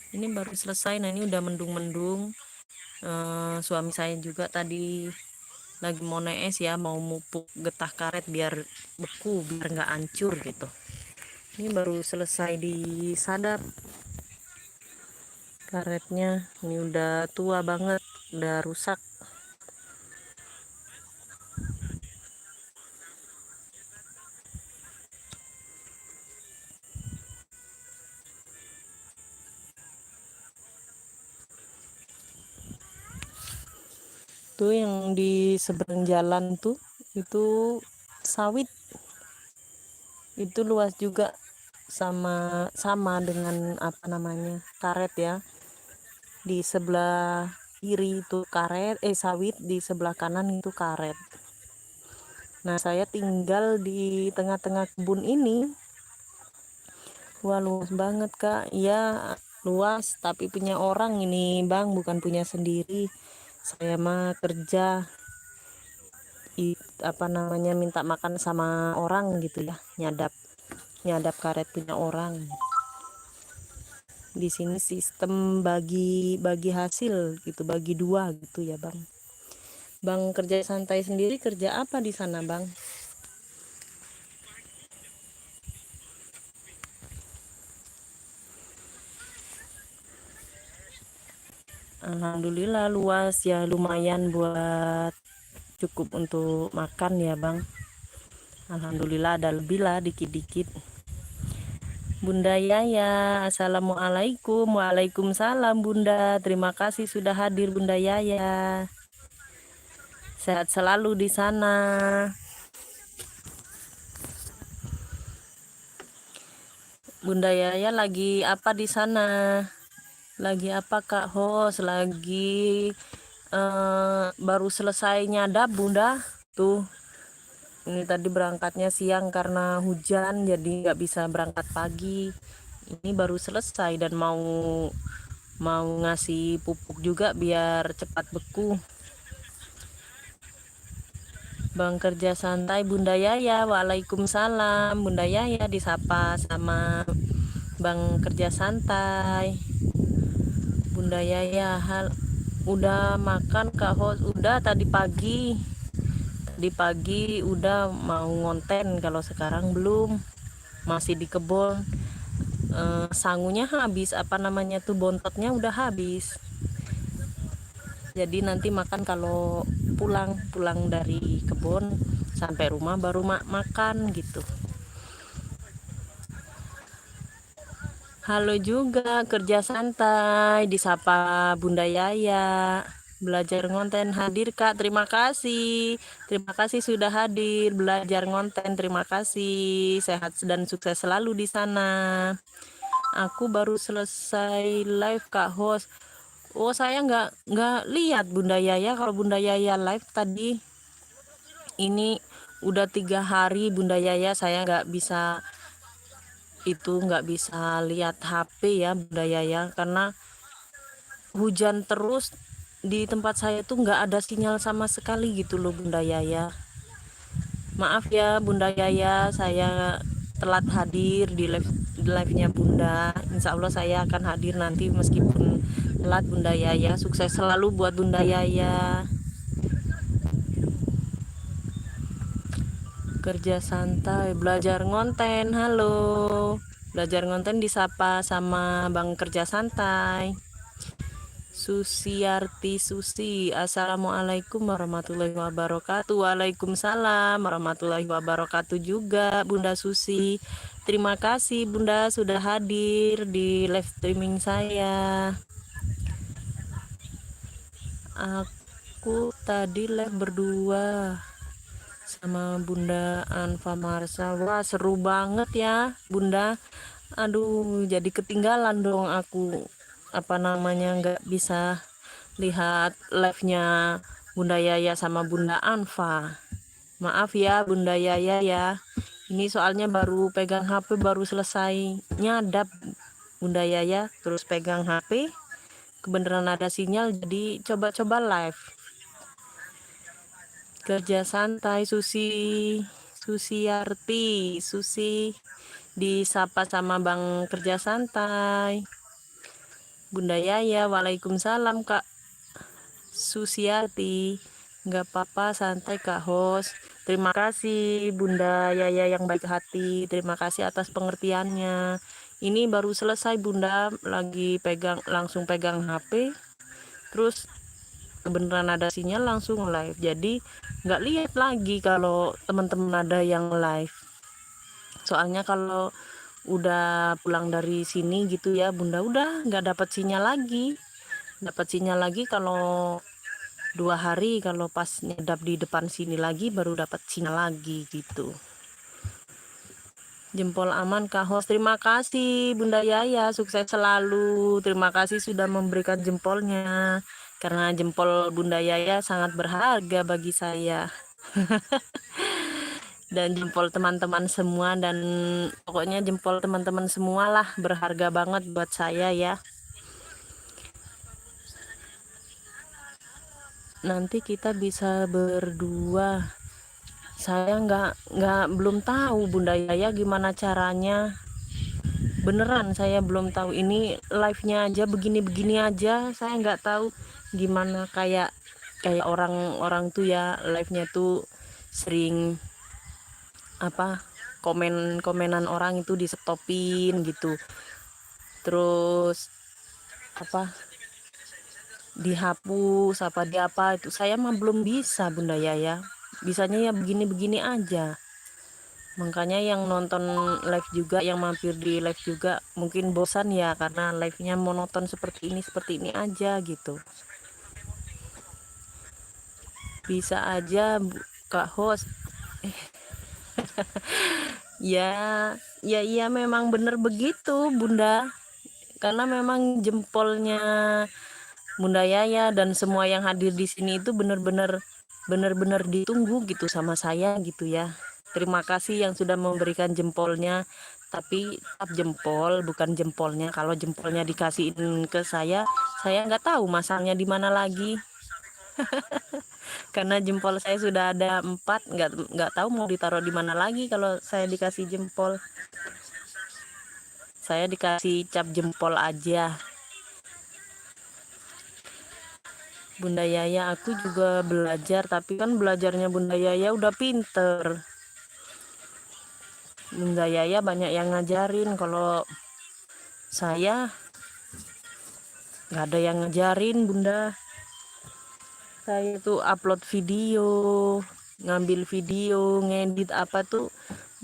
[SPEAKER 1] Ini baru selesai, nah ini udah mendung-mendung. Suami saya juga tadi lagi mau nees ya, mau mupuk getah karet biar beku, biar nggak hancur gitu. Ini baru selesai disadap karetnya, ini udah tua banget, udah rusak. Tuh yang di seberang jalan tuh itu sawit, itu luas juga, sama dengan apa namanya karet ya. Di sebelah kiri itu karet, sawit, di sebelah kanan itu karet. Nah saya tinggal di tengah-tengah kebun ini. Wah luas banget kak. Ya luas tapi punya orang ini bang, bukan punya sendiri. Saya mah kerja minta makan sama orang gitu ya, nyadap karet punya orang. Di sini sistem bagi hasil gitu, bagi 2 gitu ya bang. Bang kerja santai sendiri kerja apa di sana bang? Alhamdulillah luas ya, lumayan buat cukup untuk makan ya bang. Alhamdulillah ada lebih lah dikit-dikit. Bunda Yaya, assalamualaikum. Waalaikumsalam Bunda, terima kasih sudah hadir Bunda Yaya. Sehat selalu di sana. Bunda Yaya lagi apa di sana? Lagi apa Kak Hos? Lagi baru selesai nyadap Bunda. Tuh, ini tadi berangkatnya siang karena hujan, jadi nggak bisa berangkat pagi. Ini baru selesai dan mau ngasih pupuk juga biar cepat beku. Bang kerja santai Bunda Yaya, waalaikumsalam. Bunda Yaya disapa sama Bang kerja santai. Bunda Yaya, udah makan Kak Hos? Udah tadi pagi. Udah mau ngonten, kalau sekarang belum. Masih di kebun. Sangunya habis, bontotnya udah habis. Jadi nanti makan kalau pulang dari kebun, sampai rumah baru makan gitu. Halo juga kerja santai, disapa Bunda Yaya. Belajar ngonten hadir Kak, terima kasih sudah hadir belajar ngonten, terima kasih, sehat dan sukses selalu di sana. Aku baru selesai live Kak Host. Oh saya nggak lihat Bunda Yaya. Kalau Bunda Yaya live tadi, ini udah 3 hari Bunda Yaya saya nggak bisa lihat HP ya Bunda Yaya, karena hujan terus di tempat saya tuh nggak ada sinyal sama sekali gitu loh Bunda Yaya. Maaf ya Bunda Yaya, saya telat hadir di live-nya Bunda. Insya Allah saya akan hadir nanti meskipun telat Bunda Yaya. Sukses selalu buat Bunda Yaya. Kerja santai, belajar ngonten. Halo, belajar ngonten disapa sama Bang kerja santai. Susiarti Susi, assalamualaikum warahmatullahi wabarakatuh. Waalaikumsalam warahmatullahi wabarakatuh juga Bunda Susi. Terima kasih Bunda sudah hadir di live streaming saya. Aku tadi live berdua sama Bunda Anfa Marsa. Wah seru banget ya Bunda. Aduh jadi ketinggalan dong aku nggak bisa lihat live-nya Bunda Yaya sama Bunda Anfa. Maaf ya Bunda Yaya ya. Ini soalnya baru pegang HP, baru selesai nyadap Bunda Yaya, terus pegang HP, kebenaran ada sinyal, jadi coba-coba live. Kerja santai Susiarti, Susi disapa sama Bang kerja santai. Bunda Yaya, waalaikumsalam Kak Susiarti. Nggak apa-apa, santai Kak host. Terima kasih Bunda Yaya yang baik hati, terima kasih atas pengertiannya. Ini baru selesai Bunda, lagi langsung pegang HP, terus kebenaran ada sinyal langsung live, jadi nggak lihat lagi kalau teman-teman ada yang live. Soalnya kalau udah pulang dari sini gitu ya Bunda, udah nggak dapat sinyal lagi kalau 2 hari, kalau pas nyedap di depan sini lagi baru dapat sinyal lagi gitu. Jempol aman Kak host, terima kasih Bunda Yaya, sukses selalu, terima kasih sudah memberikan jempolnya, karena jempol Bunda Yaya sangat berharga bagi saya. Dan jempol teman-teman semua, dan pokoknya jempol teman-teman semua lah berharga banget buat saya ya. Nanti kita bisa berdua. Saya belum tahu Bunda Yaya gimana caranya. Beneran saya belum tahu, ini live-nya aja begini-begini aja, saya nggak tahu gimana. Kayak orang-orang tuh ya, live-nya tuh sering apa, komenan orang itu di stopin gitu, terus apa, dihapus apa di apa, itu saya mah belum bisa Bunda Yaya, bisanya ya begini-begini aja. Makanya yang nonton live juga, yang mampir di live juga mungkin bosan ya, karena live-nya monoton seperti ini aja gitu. Bisa aja Kak host. Ya iya memang bener begitu Bunda, karena memang jempolnya Bunda Yaya dan semua yang hadir di sini itu bener-bener ditunggu gitu sama saya gitu ya. Terima kasih yang sudah memberikan jempolnya, tapi tetap jempol bukan jempolnya. Kalau jempolnya dikasihin ke saya nggak tahu masangnya di mana lagi. Karena jempol saya sudah ada 4, nggak tahu mau ditaruh di mana lagi kalau saya dikasih jempol. Saya dikasih cap jempol aja. Bunda Yaya, aku juga belajar, tapi kan belajarnya Bunda Yaya udah pinter. Bunda Yaya banyak yang ngajarin, kalau saya nggak ada yang ngajarin Bunda. Saya tuh upload video, ngambil video, ngedit apa tuh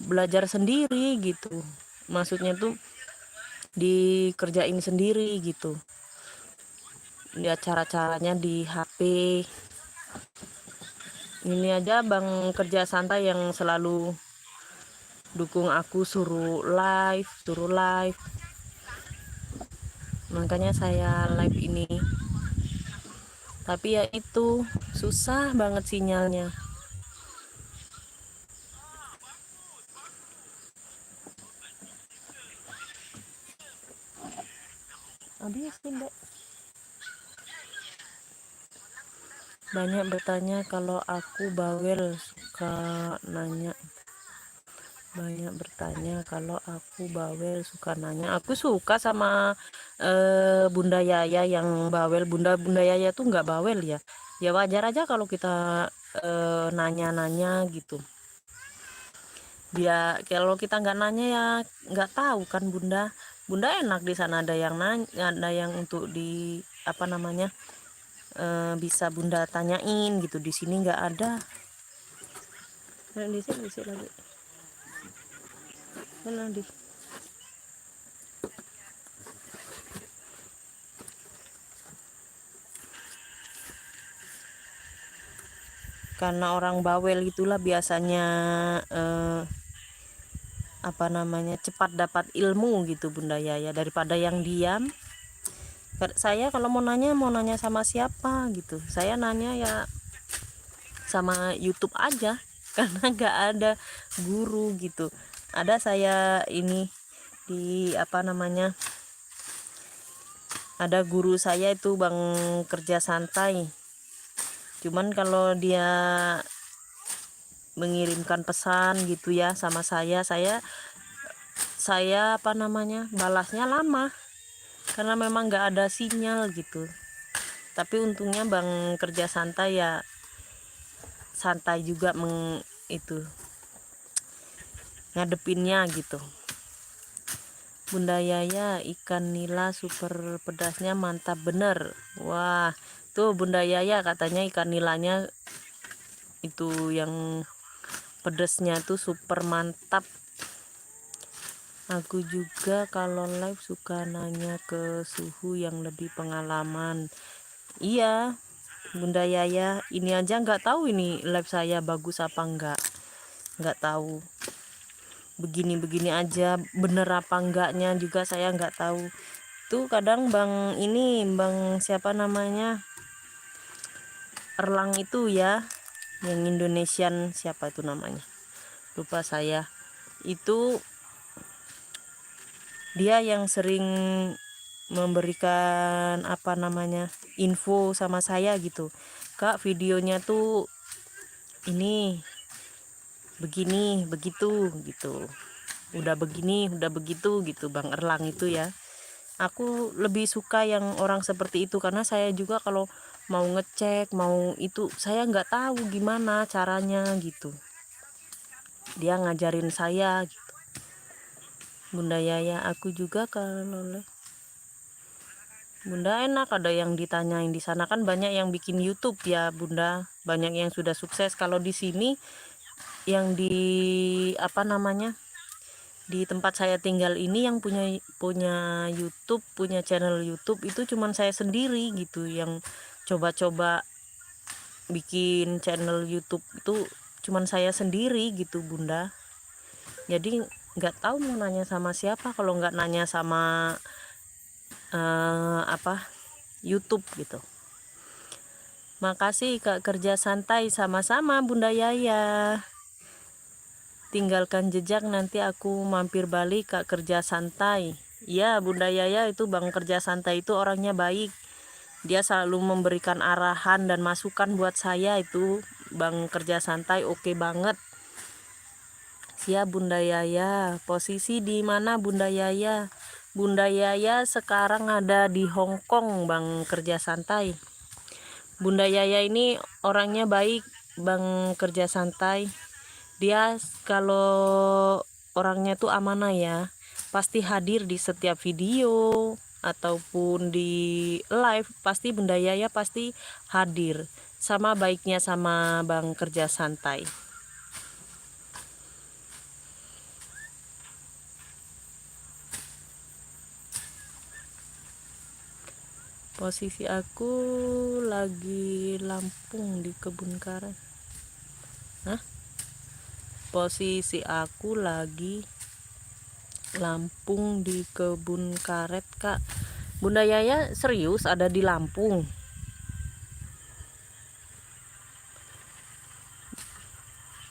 [SPEAKER 1] belajar sendiri gitu. Maksudnya tuh dikerjain sendiri gitu. Lihat cara-caranya di HP. Ini aja Bang kerja santai yang selalu dukung aku, suruh live. Makanya saya live ini. Tapi ya itu, susah banget sinyalnya. Habis Dek. Banyak bertanya kalau aku bawel, suka nanya. Banyak bertanya kalau aku bawel, suka nanya. Aku suka sama Bunda Yaya yang bawel. Bunda Yaya tuh nggak bawel ya. Ya wajar aja kalau kita nanya-nanya gitu. Dia kalau kita nggak nanya ya nggak tahu kan Bunda. Bunda enak di sana ada yang nanya, ada yang untuk di apa namanya, bisa Bunda tanyain gitu. Di sini nggak ada. Di sini lagi. Mana di? Karena orang bawel itulah biasanya apa namanya, cepat dapat ilmu gitu Bunda Yaya, daripada yang diam. Saya kalau mau nanya sama siapa gitu, saya nanya ya sama YouTube aja karena nggak ada guru gitu. Ada saya ini di apa namanya, ada guru saya itu Bang Kerja Santai, cuman kalau dia mengirimkan pesan gitu ya sama saya apa namanya, balasnya lama karena memang nggak ada sinyal gitu. Tapi untungnya Bang Kerja Santai ya santai juga itu ngadepinnya gitu. Bunda Yaya, ikan nila super pedasnya mantap bener. Wah, tuh Bunda Yaya katanya ikan nilanya itu yang pedasnya tuh super mantap. Aku juga kalau live suka nanya ke suhu yang lebih pengalaman. Iya, Bunda Yaya, ini aja nggak tahu ini live saya bagus apa nggak tahu. Begini-begini aja, bener apa enggaknya juga saya nggak tahu. Tuh kadang bang siapa namanya, Erlang itu ya, yang Indonesian, siapa itu namanya, lupa saya. Itu dia yang sering memberikan apa namanya, info sama saya gitu, Kak videonya tuh ini begini begitu gitu, udah begini udah begitu gitu, Bang Erlang itu ya. Aku lebih suka yang orang seperti itu karena saya juga kalau mau ngecek mau itu saya nggak tahu gimana caranya gitu, dia ngajarin saya gitu. Bunda Yaya, aku juga kalau Bunda enak ada yang ditanyain di sana, kan banyak yang bikin YouTube ya Bunda, banyak yang sudah sukses. Kalau di sini yang di apa namanya, di tempat saya tinggal ini yang punya YouTube, punya channel YouTube itu cuman saya sendiri gitu yang coba-coba bikin channel YouTube itu, cuman saya sendiri gitu Bunda. Jadi nggak tahu mau nanya sama siapa kalau nggak nanya sama apa YouTube gitu. Makasih Kak Kerja Santai, sama-sama Bunda Yaya. Tinggalkan jejak nanti aku mampir balik Kak Kerja Santai. Ya Bunda Yaya, itu Bang Kerja Santai itu orangnya baik. Dia selalu memberikan arahan dan masukan buat saya, itu Bang Kerja Santai oke banget. Siap Bunda Yaya. Posisi di mana Bunda Yaya? Bunda Yaya sekarang ada di Hong Kong Bang Kerja Santai. Bunda Yaya ini orangnya baik Bang Kerja Santai. Dia kalau orangnya tuh amanah ya, pasti hadir di setiap video ataupun di live, pasti Bunda Yaya pasti hadir. Sama baiknya sama Bang Kerja Santai. Posisi aku lagi Lampung di kebun karet. Hah? Posisi aku lagi Lampung di kebun karet Kak. Bunda Yaya serius ada di Lampung?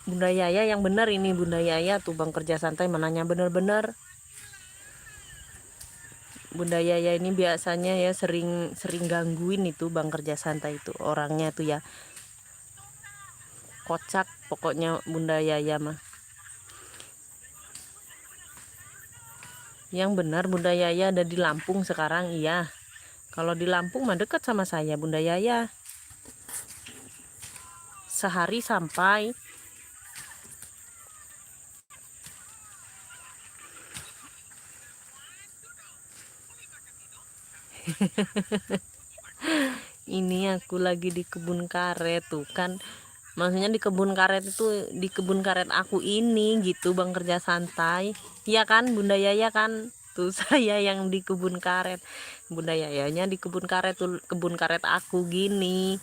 [SPEAKER 1] Bunda Yaya yang benar ini, Bunda Yaya tuh Bang Kerja Santai menanya bener-bener. Bunda Yaya ini biasanya ya sering gangguin itu Bang Kerja Santai itu, orangnya tuh ya kocak pokoknya Bunda Yaya mah. Yang benar Bunda Yaya ada di Lampung sekarang, iya. Kalau di Lampung mah dekat sama saya Bunda Yaya, sehari sampai. Ini aku lagi di kebun karet tuh kan, maksudnya di kebun karet itu di kebun karet aku ini gitu Bang Kerja Santai, iya kan Bunda Yaya kan, tuh saya yang di kebun karet, Bunda Yayanya di kebun karet tuh, kebun karet aku gini.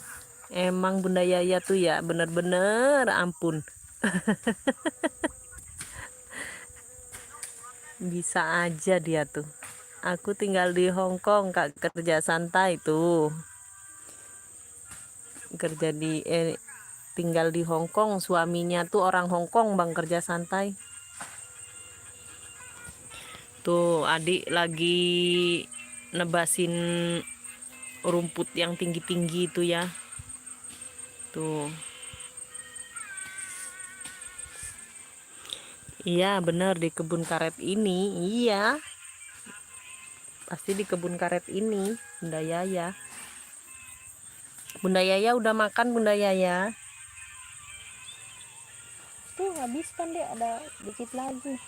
[SPEAKER 1] Emang Bunda Yaya tuh ya bener-bener ampun. Bisa aja dia tuh. Aku tinggal di Hong Kong Kak Kerja Santai tuh, kerja di tinggal di Hong Kong. Suaminya tuh orang Hong Kong, Bang, kerja santai. Tuh adik lagi nebasin rumput yang tinggi-tinggi itu ya. Tuh. Iya bener, di kebun karet ini. Iya, pasti di kebun karet ini. Bunda Yaya. Bunda Yaya udah makan, Bunda Yaya? Tuh habis kan deh, ada dikit lagi.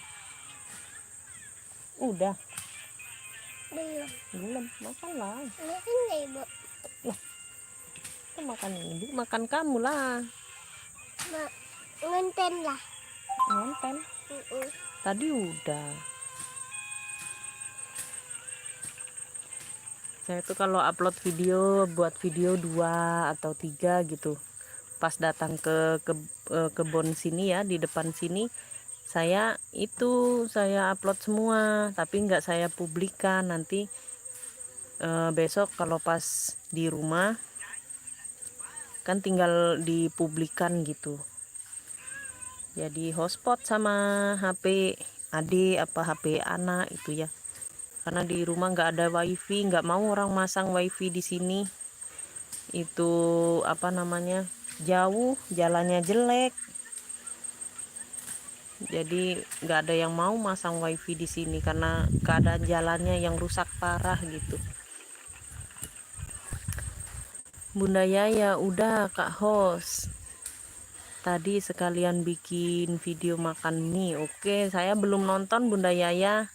[SPEAKER 1] Udah. Belum. Makan lah.
[SPEAKER 2] Makan nggak ibu?
[SPEAKER 1] Lah, itu makan ibu, makan kamu lah.
[SPEAKER 2] Ngonten lah.
[SPEAKER 1] Ngonten. Tadi udah. Saya tuh kalau upload video, buat video 2 atau 3 gitu. Pas datang ke kebun sini ya, di depan sini, saya upload semua, tapi nggak saya publikan. Nanti besok kalau pas di rumah kan tinggal dipublikan gitu. Jadi hotspot sama HP adik apa HP anak itu ya. Karena di rumah nggak ada wifi, nggak mau orang masang wifi di sini. Itu apa namanya, jauh, jalannya jelek. Jadi nggak ada yang mau masang wifi di sini karena keadaan jalannya yang rusak parah gitu. Bunda Yaya udah Kak host. Tadi sekalian bikin video makan mie. Oke, saya belum nonton Bunda Yaya.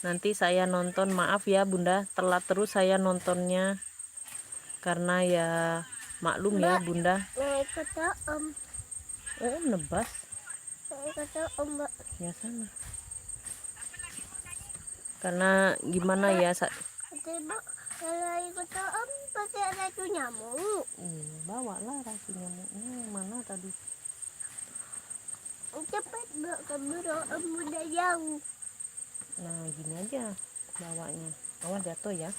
[SPEAKER 1] Nanti saya nonton, maaf ya Bunda, telat terus saya nontonnya. Karena ya maklum ya Bunda.
[SPEAKER 2] Nah, ikut om.
[SPEAKER 1] Oh, nebas.
[SPEAKER 2] Ikut om, Mbak.
[SPEAKER 1] Ya sana. Karena gimana ya,
[SPEAKER 2] Ibu, kalau ikut om pasti ada tuh nyamuk.
[SPEAKER 1] bawa lah racun nyamuknya. Mana tadi?
[SPEAKER 2] Cepat Mbak, keburu om udah jauh.
[SPEAKER 1] Nah gini aja bawanya. Awas jatuh ya.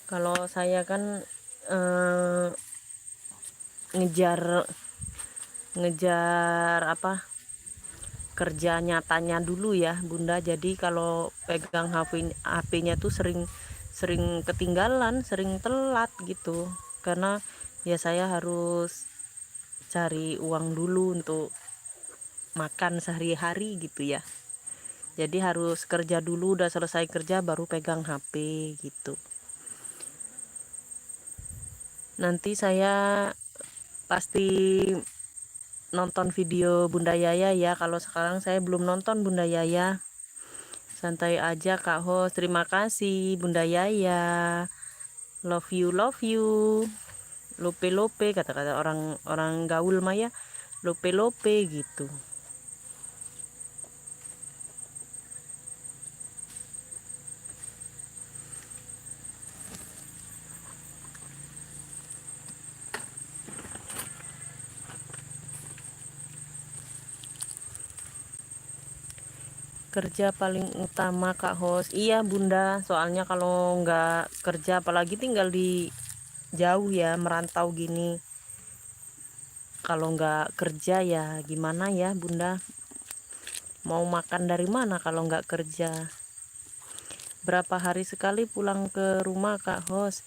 [SPEAKER 1] Kalau saya kan ngejar apa, kerja nyatanya dulu ya Bunda. Jadi kalau pegang HP-nya tuh sering ketinggalan, sering telat gitu. Karena ya saya harus cari uang dulu untuk makan sehari-hari gitu ya. Jadi harus kerja dulu, udah selesai kerja baru pegang HP gitu. Nanti saya pasti nonton video Bunda Yaya ya. Kalau sekarang saya belum nonton Bunda Yaya. Santai aja Kak host. Terima kasih Bunda Yaya. Love you, love you. Lope-lope kata-kata orang gaul maya. Lope-lope gitu. Kerja paling utama Kak host. Iya Bunda, soalnya kalau nggak kerja, apalagi tinggal di jauh ya, merantau gini, kalau nggak kerja ya gimana ya Bunda, mau makan dari mana kalau nggak kerja. Berapa hari sekali pulang ke rumah Kak host?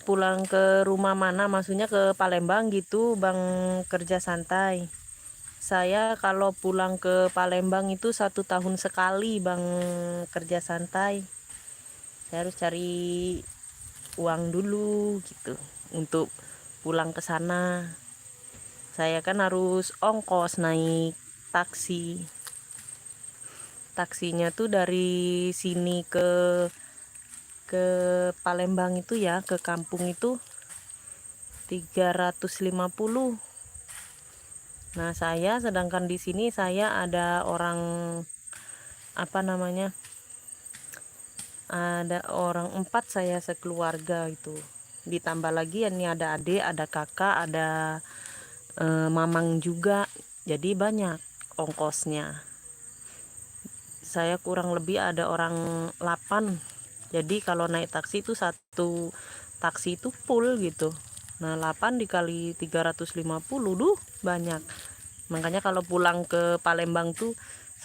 [SPEAKER 1] Pulang ke rumah mana, maksudnya ke Palembang gitu Bang kerja santai? Saya kalau pulang ke Palembang itu 1 tahun sekali Bang kerja santai. Saya harus cari uang dulu gitu untuk pulang ke sana. Saya kan harus ongkos naik taksi. Taksinya tuh dari sini ke Palembang itu ya, ke kampung itu 350. Nah, saya sedangkan di sini saya ada orang apa namanya? Ada orang 4 saya sekeluarga itu. Ditambah lagi ya ini ada adik, ada kakak, ada mamang juga. Jadi banyak ongkosnya. Saya kurang lebih ada orang 8 Jadi kalau naik taksi itu satu taksi itu full gitu. Nah 8 dikali 350, duh banyak. Makanya kalau pulang ke Palembang tuh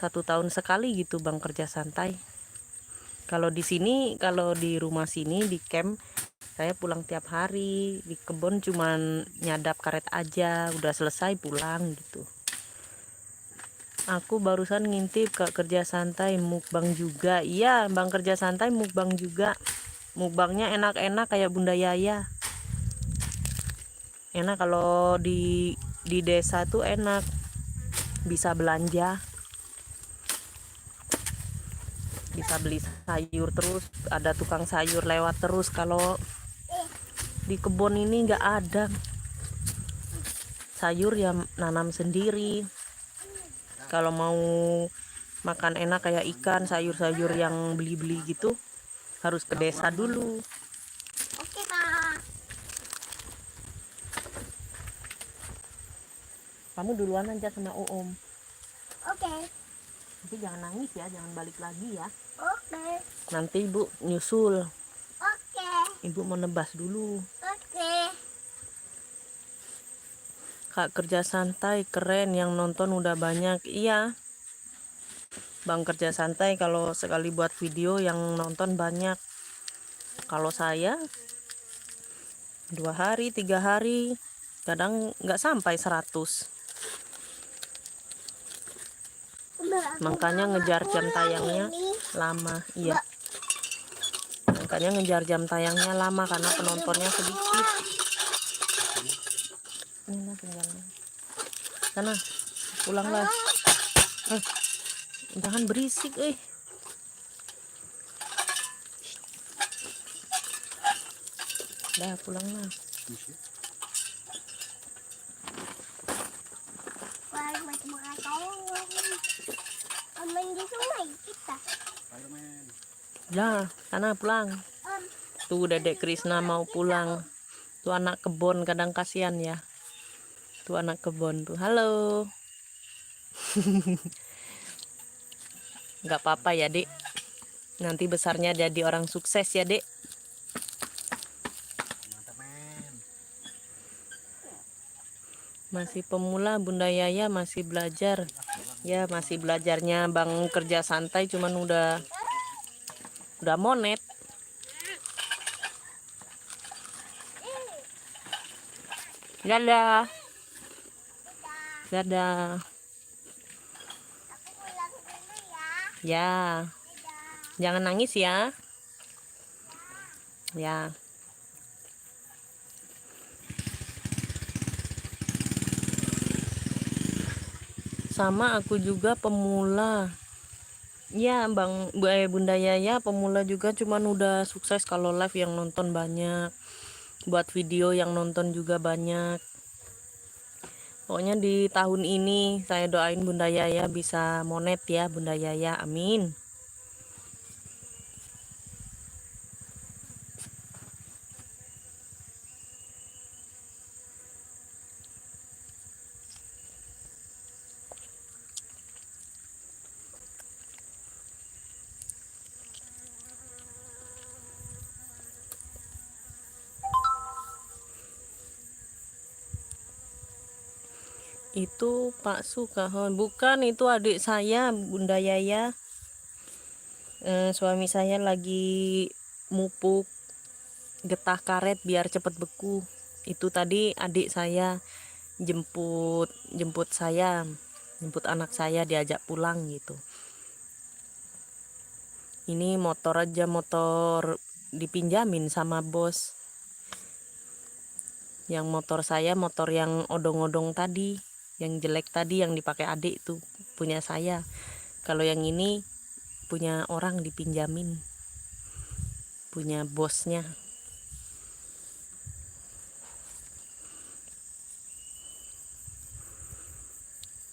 [SPEAKER 1] 1 tahun sekali gitu Bang kerja santai. Kalau di sini, kalau di rumah sini di camp, saya pulang tiap hari. Di kebun cuman nyadap karet aja, udah selesai pulang gitu. Aku barusan ngintip Kak kerja santai mukbang juga. Iya Bang kerja santai mukbang juga. Mukbangnya enak-enak kayak Bunda Yaya. Enak kalau di desa tuh enak, bisa belanja, bisa beli sayur terus, ada tukang sayur lewat terus. Kalau di kebun ini nggak ada, sayur ya nanam sendiri. Kalau mau makan enak kayak ikan, sayur-sayur yang beli-beli gitu harus ke desa dulu.
[SPEAKER 2] Oke, Kak.
[SPEAKER 1] Kamu duluan aja sama Om.
[SPEAKER 2] Oke.
[SPEAKER 1] Tapi jangan nangis ya, jangan balik lagi ya.
[SPEAKER 2] Oke.
[SPEAKER 1] Nanti Ibu nyusul.
[SPEAKER 2] Oke.
[SPEAKER 1] Ibu mau nebas dulu.
[SPEAKER 2] Oke.
[SPEAKER 1] Kak kerja santai keren, yang nonton udah banyak. Iya Bang kerja santai kalau sekali buat video yang nonton banyak. Kalau saya 2 hari 3 hari kadang nggak sampai 100. Makanya ngejar jam tayangnya lama. Iya, makanya ngejar jam tayangnya lama karena penontonnya sedikit. Ini lah tinggalnya. Sana pulanglah. Jangan berisik Dah pulanglah.
[SPEAKER 2] Main di sungai kita.
[SPEAKER 1] Dah, sana pulang. Tuh Dedek Krisna mau pulang. Tuh anak kebon kadang kasihan ya. Tuh anak kebon tuh. Halo. Nggak apa-apa ya, Dek. Nanti besarnya jadi orang sukses ya, Dek. Masih pemula Bunda Yaya, masih belajar. Ya, masih belajarnya Bang kerja santai cuman udah monet. Dadah. Dadah.
[SPEAKER 2] Aku pulang dulu ya.
[SPEAKER 1] Ya. Jangan nangis ya. Ya. Sama aku juga pemula. Ya Bunda Yaya pemula juga cuman udah sukses kalau live yang nonton banyak. Buat video yang nonton juga banyak. Pokoknya di tahun ini saya doain Bunda Yaya bisa monet ya Bunda Yaya, amin. Itu Pak Sukahon, bukan, itu adik saya Bunda Yaya. Suami saya lagi mupuk getah karet biar cepet beku. Itu tadi adik saya jemput saya, jemput anak saya diajak pulang gitu. Ini motor aja, motor dipinjamin sama bos. Yang motor saya motor yang odong-odong tadi, yang jelek tadi yang dipakai adik itu punya saya. Kalau yang ini punya orang dipinjamin, punya bosnya.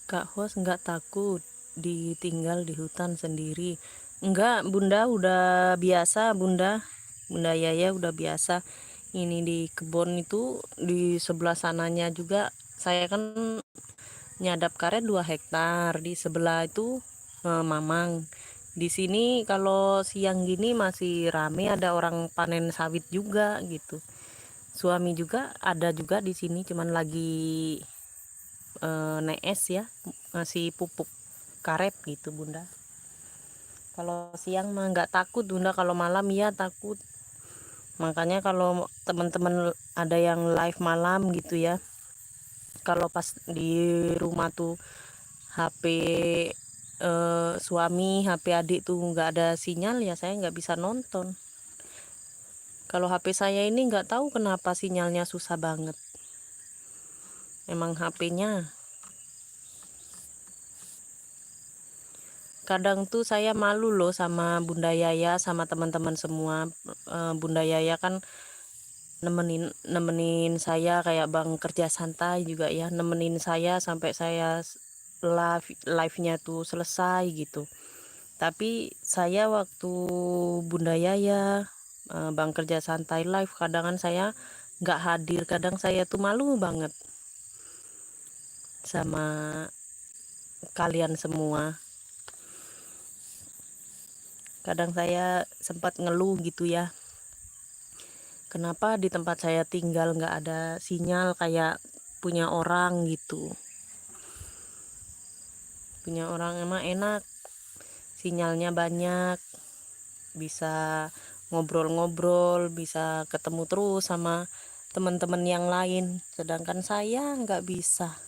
[SPEAKER 1] Kak Hos nggak takut ditinggal di hutan sendiri? Enggak Bunda, udah biasa Bunda Yaya udah biasa. Ini di kebun itu di sebelah sananya juga saya kan nyadap karet 2 hektar, di sebelah itu mamang. Di sini kalau siang gini masih rame, ada orang panen sawit juga gitu. Suami juga ada juga di sini, cuman lagi nees ya, ngasih pupuk karet gitu Bunda. Kalau siang mah nggak takut Bunda, kalau malam ya takut. Makanya kalau teman-teman ada yang live malam gitu ya, kalau pas di rumah tuh HP suami, HP adik tuh nggak ada sinyal, ya saya nggak bisa nonton. Kalau HP saya ini nggak tahu kenapa sinyalnya susah banget. Emang HP-nya. Kadang tuh saya malu loh sama Bunda Yaya, sama teman-teman semua. Bunda Yaya kan nemenin saya kayak Bang Kerja Santai juga ya, nemenin saya sampai saya live-nya tuh selesai gitu. Tapi saya waktu Bunda Yaya, Bang Kerja Santai live, kadang saya nggak hadir, kadang saya tuh malu banget sama kalian semua. Kadang saya sempat ngeluh gitu ya, kenapa di tempat saya tinggal nggak ada sinyal kayak punya orang gitu. Punya orang emang enak, sinyalnya banyak, bisa ngobrol-ngobrol, bisa ketemu terus sama teman-teman yang lain. Sedangkan saya nggak bisa,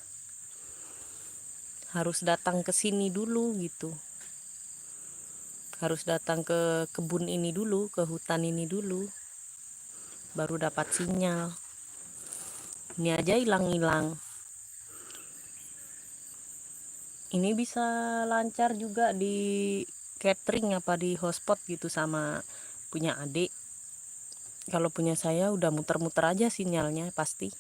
[SPEAKER 1] harus datang ke sini dulu gitu, harus datang ke kebun ini dulu, ke hutan ini dulu, baru dapat sinyal. Ini aja hilang-hilang. Ini bisa lancar juga di catering apa di hotspot gitu sama punya adik. Kalau punya saya udah muter-muter aja sinyalnya pasti.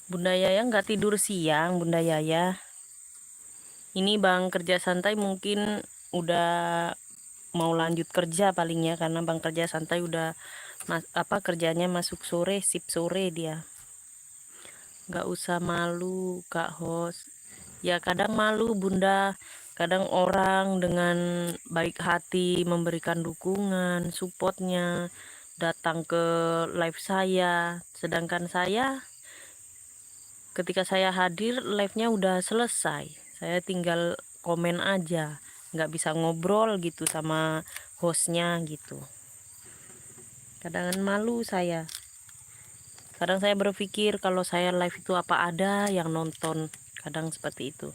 [SPEAKER 1] Bunda Yaya nggak tidur siang, Bunda Yaya. Ini Bang Kerja Santai mungkin udah mau lanjut kerja paling ya, karena Bang Kerja Santai udah kerjanya masuk sore, sip sore dia. Nggak usah malu Kak host. Ya kadang malu Bunda, kadang orang dengan baik hati memberikan dukungan, supportnya, datang ke live saya. Sedangkan saya ketika saya hadir, live-nya udah selesai. Saya tinggal komen aja, nggak bisa ngobrol gitu sama hostnya gitu. Kadang malu saya. Kadang saya berpikir kalau saya live itu apa ada yang nonton. Kadang seperti itu.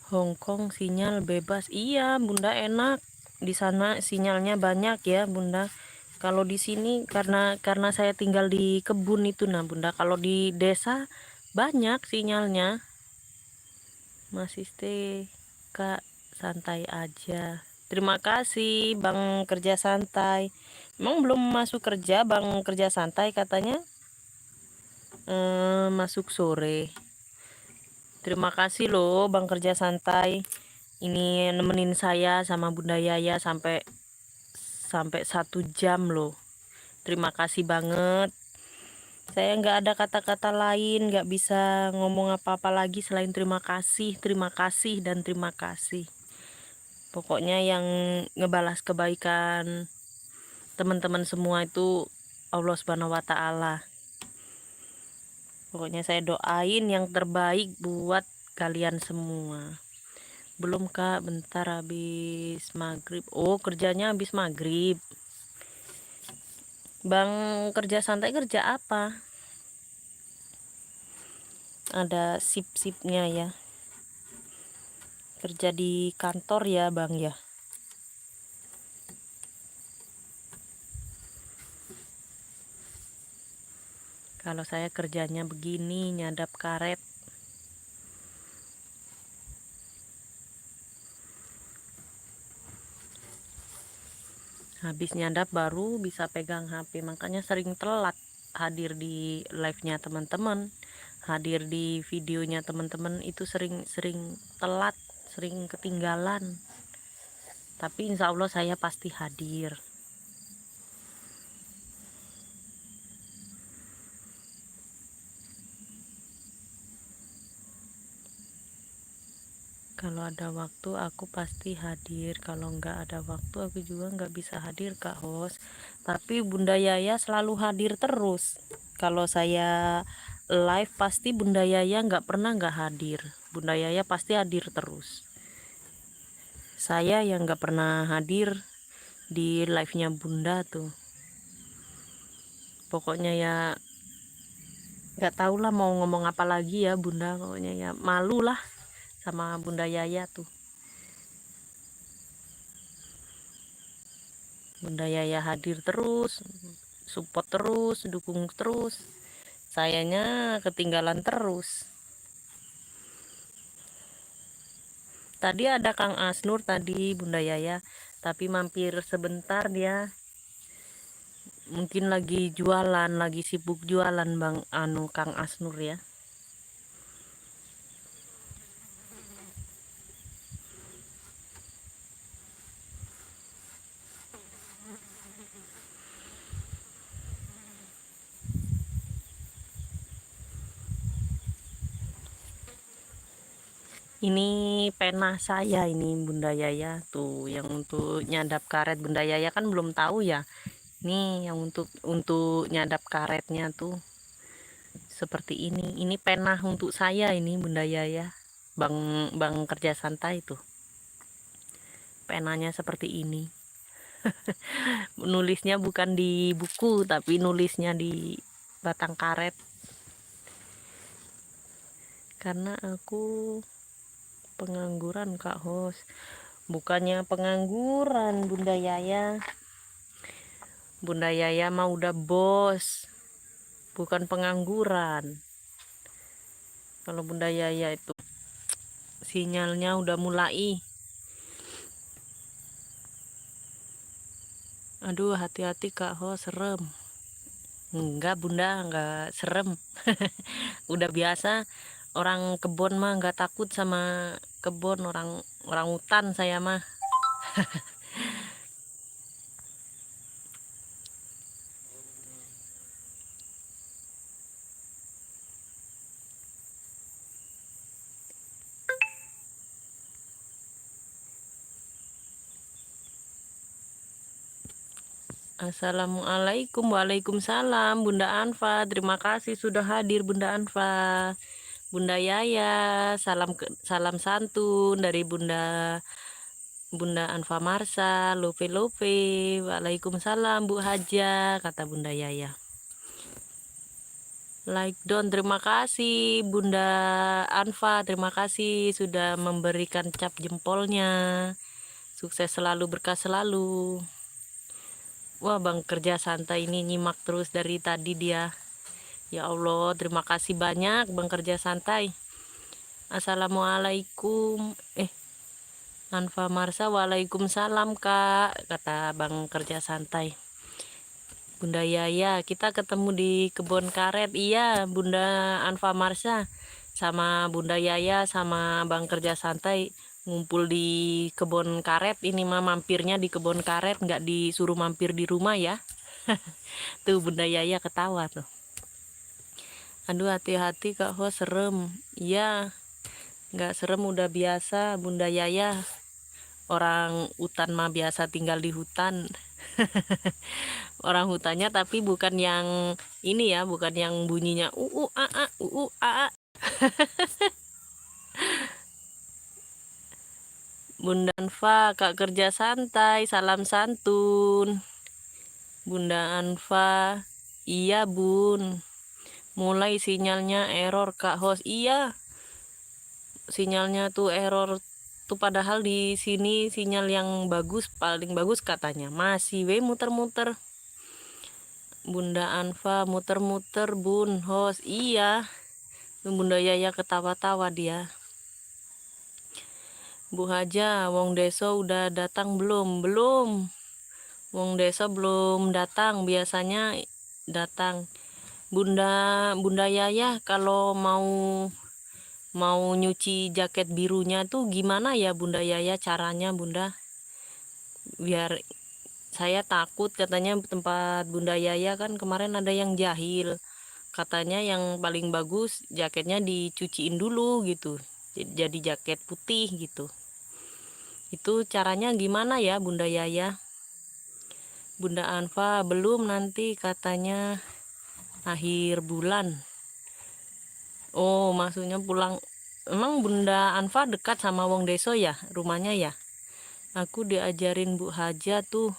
[SPEAKER 1] Hongkong sinyal bebas. Iya, Bunda, enak. Di sana sinyalnya banyak ya, Bunda. Kalau di sini karena saya tinggal di kebun itu nah, Bunda. Kalau di desa banyak sinyalnya. Masih stay, Kak, santai aja. Terima kasih Bang Kerja Santai. Emang belum masuk kerja Bang Kerja Santai katanya masuk sore. Terima kasih loh Bang Kerja Santai. Ini nemenin saya sama Bunda Yaya sampai 1 jam loh. Terima kasih banget. Saya nggak ada kata-kata lain, nggak bisa ngomong apa-apa lagi selain terima kasih, dan terima kasih. Pokoknya yang ngebalas kebaikan teman-teman semua itu Allah Subhanahu wa Ta'ala. Pokoknya saya doain yang terbaik buat kalian semua. Belum Kak, bentar habis maghrib. Oh, kerjanya habis maghrib. Bang Kerja Santai kerja apa? Ada sip-sipnya ya. Kerja di kantor ya Bang ya. Kalau saya kerjanya begini, nyadap karet. Habis nyadap baru bisa pegang HP, makanya sering telat hadir di live-nya teman-teman, hadir di videonya teman-teman, itu sering telat sering ketinggalan. Tapi insya Allah saya pasti hadir. Kalau ada waktu aku pasti hadir. Kalau nggak ada waktu aku juga nggak bisa hadir, Kak Hos. Tapi Bunda Yaya selalu hadir terus. Kalau saya live pasti Bunda Yaya nggak pernah nggak hadir. Bunda Yaya pasti hadir terus. Saya yang nggak pernah hadir di live-nya Bunda tuh. Pokoknya ya nggak tahu lah mau ngomong apa lagi ya Bunda. Pokoknya ya malu lah sama Bunda Yaya tuh. Bunda Yaya hadir terus, support terus, dukung terus. Sayanya ketinggalan terus. Tadi ada Kang Asnur tadi Bunda Yaya, tapi mampir sebentar dia. Mungkin lagi jualan, lagi sibuk jualan Bang Kang Asnur ya. Ini pena saya ini Bunda Yaya tuh yang untuk nyadap karet. Bunda Yaya kan belum tahu ya. Ini yang untuk nyadap karetnya tuh seperti ini. Ini pena untuk saya ini Bunda Yaya. Bang kerja santai tuh. Penanya seperti ini. Nulisnya bukan di buku tapi nulisnya di batang karet. Karena aku pengangguran Kak Hos. Bukannya pengangguran Bunda Yaya. Bunda Yaya mah udah bos, bukan pengangguran. Kalau Bunda Yaya itu sinyalnya udah mulai. Aduh, hati-hati Kak Hos, serem. Enggak Bunda, enggak serem. Udah biasa. Orang kebon mah enggak takut sama kebon, orang hutan saya mah. Assalamualaikum. Waalaikumsalam Bunda Anfa. Terima kasih sudah hadir Bunda Anfa. Bunda Yaya, salam santun dari Bunda Anfa Marsa. Lope. Waalaikumsalam Bu Haja, kata Bunda Yaya. Like don, terima kasih Bunda Anfa. Terima kasih sudah memberikan cap jempolnya. Sukses selalu, berkah selalu. Wah, Bang kerja santai ini nyimak terus dari tadi dia. Ya Allah, terima kasih banyak Bang kerja santai. Assalamualaikum. Anfa Marsa, waalaikumsalam Kak, kata Bang kerja santai. Bunda Yaya, kita ketemu di kebun karet. Iya, Bunda Anfa Marsa sama Bunda Yaya sama Bang kerja santai ngumpul di kebun karet. Ini mah mampirnya di kebun karet, nggak disuruh mampir di rumah ya. Tuh Bunda Yaya ketawa tuh. Aduh, hati-hati Kak Ho, serem. Iya, nggak serem, udah biasa Bunda Yaya. Orang hutan mah biasa tinggal di hutan. Orang hutannya tapi bukan yang ini ya, bukan yang bunyinya a. Bunda Anfa, Kak kerja santai, salam santun. Bunda Anfa, iya Bun. Mulai sinyalnya error Kak Hos. Iya, sinyalnya tuh error tuh, padahal di sini sinyal yang bagus, paling bagus katanya. Masih muter-muter. Bunda Anfa muter-muter Bun Hos. Iya. Bunda Yaya ketawa-tawa dia. Bu Haja, Wong Deso udah datang belum? Belum. Wong Deso belum datang, biasanya datang. Bunda Yaya kalau mau mau nyuci jaket birunya tuh gimana ya Bunda Yaya caranya Bunda? Biar saya takut, katanya tempat Bunda Yaya kan kemarin ada yang jahil. Katanya yang paling bagus jaketnya dicuciin dulu gitu. Jadi jaket putih gitu. Itu caranya gimana ya Bunda Yaya? Bunda Anfa belum, nanti katanya akhir bulan. Oh, maksudnya pulang. Emang Bunda Anfa dekat sama Wong Deso ya rumahnya ya? Aku diajarin Bu Haja tuh.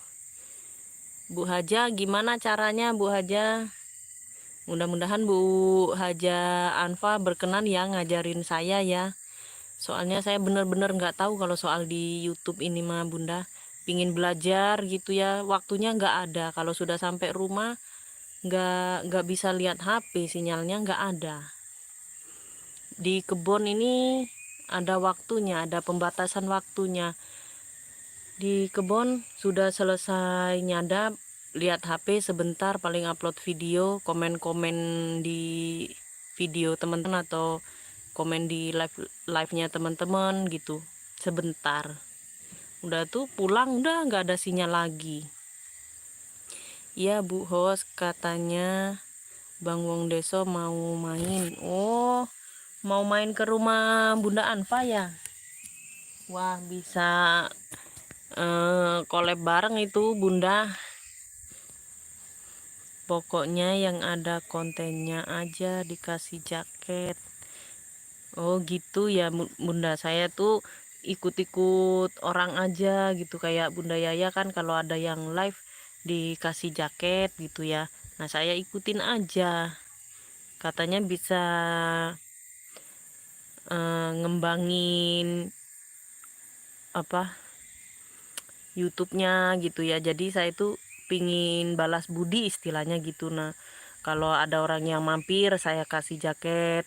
[SPEAKER 1] Bu Haja gimana caranya Bu Haja? Mudah-mudahan Bu Haja Anfa berkenan ya ngajarin saya ya. Soalnya saya bener-bener nggak tahu kalau soal di YouTube ini mah Bunda. Pingin belajar gitu ya, waktunya nggak ada. Kalau sudah sampai rumah nggak bisa lihat HP, sinyalnya nggak ada. Di kebun ini ada waktunya, ada pembatasan waktunya. Di kebun sudah selesai nyadap, lihat HP sebentar, paling upload video, komen-komen di video teman-teman atau komen di live-nya teman-teman gitu sebentar. Udah tuh pulang udah nggak ada sinyal lagi. Iya Bu Host, katanya Bang Wong Deso mau main. Oh, mau main ke rumah Bunda Anfa ya? Wah, bisa collab bareng itu Bunda. Pokoknya yang ada kontennya aja dikasih jaket. Oh gitu ya Bunda, saya tuh ikut-ikut orang aja gitu, kayak Bunda Yaya kan kalau ada yang live dikasih jaket gitu ya. Nah saya ikutin aja, katanya bisa ngembangin apa YouTube-nya gitu ya. Jadi saya tuh pingin balas budi istilahnya gitu. Nah kalau ada orang yang mampir saya kasih jaket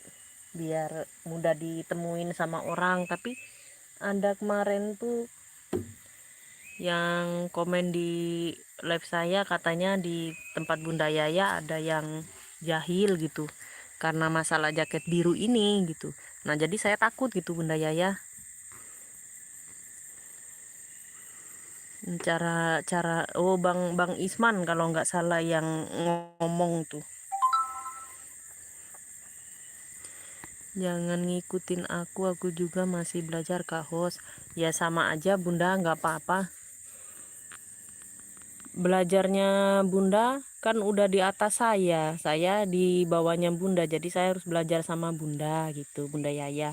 [SPEAKER 1] biar mudah ditemuin sama orang. Tapi ada kemarin tuh yang komen di live saya, katanya di tempat Bunda Yaya ada yang jahil gitu karena masalah jaket biru ini gitu. Nah jadi saya takut gitu Bunda Yaya. Cara oh Bang Isman kalau nggak salah yang ngomong tuh, jangan ngikutin aku juga masih belajar Kak Host. Ya sama aja Bunda, nggak apa-apa. Belajarnya Bunda kan udah di atas saya di bawahnya Bunda, jadi saya harus belajar sama Bunda gitu, Bunda Yaya.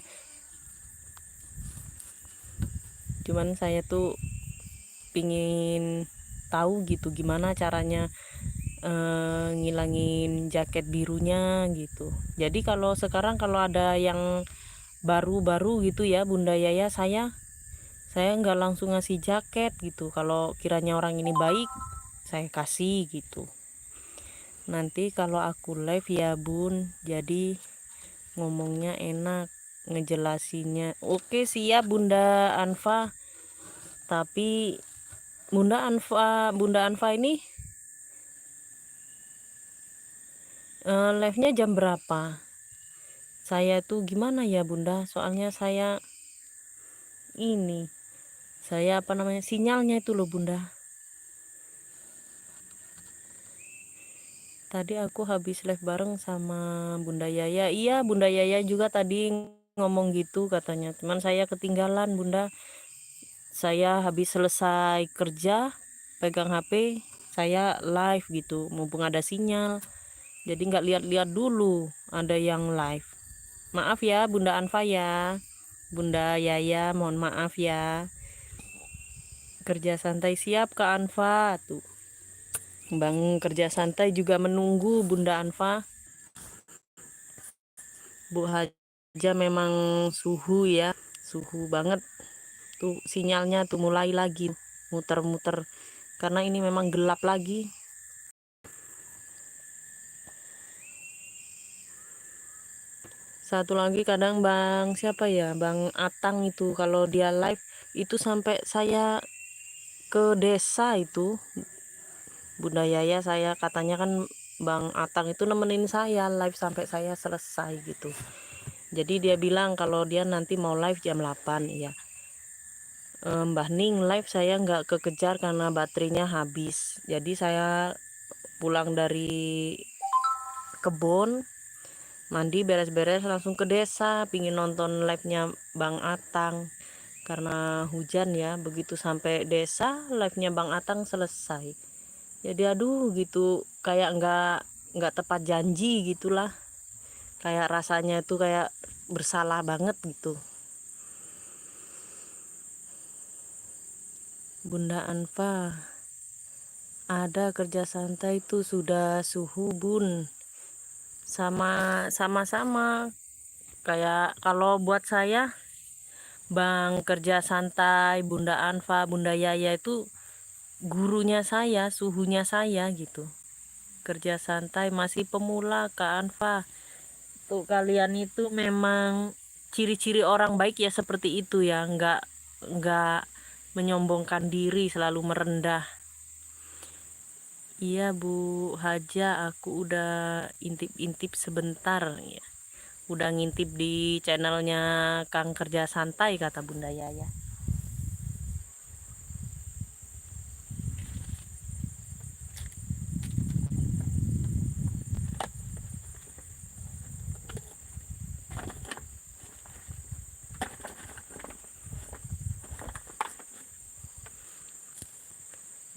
[SPEAKER 1] Cuman saya tuh pingin tahu gitu gimana caranya ngilangin jaket birunya gitu. Jadi kalau sekarang kalau ada yang baru-baru gitu ya Bunda Yaya, saya nggak langsung ngasih jaket gitu. Kalau kiranya orang ini baik saya kasih gitu. Nanti kalau aku live ya Bun, jadi ngomongnya enak, ngejelasinnya. Oke siap Bunda Anfa. Tapi Bunda Anfa ini live-nya jam berapa? Saya tuh gimana ya Bunda? Soalnya saya apa namanya, sinyalnya itu loh Bunda. Tadi aku habis live bareng sama Bunda Yaya. Iya Bunda Yaya juga tadi ngomong gitu katanya. Cuman saya ketinggalan Bunda. Saya habis selesai kerja, pegang HP, saya live gitu. Mumpung ada sinyal. Jadi nggak lihat-lihat dulu ada yang live. Maaf ya Bunda Anfa ya. Bunda Yaya mohon maaf ya. Kerja santai siap Kak Anfa tuh. Bang kerja santai juga menunggu Bunda Anfa. Bu Haja memang suhu ya, suhu banget tuh sinyalnya tuh mulai lagi muter-muter karena ini memang gelap lagi. Satu lagi kadang Bang siapa ya, Bang Atang itu kalau dia live itu sampai saya ke desa itu Bunda Yaya, saya katanya kan Bang Atang itu nemenin saya live sampai saya selesai gitu. Jadi dia bilang kalau dia nanti mau live jam 8 ya. Mbah Ning live saya nggak kekejar karena baterainya habis. Jadi saya pulang dari kebun, mandi beres-beres langsung ke desa, pingin nonton live-nya Bang Atang. Karena hujan ya, begitu sampai desa live-nya Bang Atang selesai. Jadi aduh gitu, kayak nggak tepat janji gitulah. Kayak rasanya itu kayak bersalah banget gitu. Bunda Anfa, ada kerja santai itu sudah suhu bun, sama-sama kayak kalau buat saya Bang kerja santai, Bunda Anfa, Bunda Yaya itu gurunya saya, suhunya saya gitu. Kerja santai masih pemula Kak Anfa, tuh kalian itu memang ciri-ciri orang baik ya seperti itu ya, nggak menyombongkan diri, selalu merendah. Iya Bu Haja, aku udah intip-intip sebentar ya. Udah ngintip di channelnya Kang Kerja Santai, kata Bunda Yaya.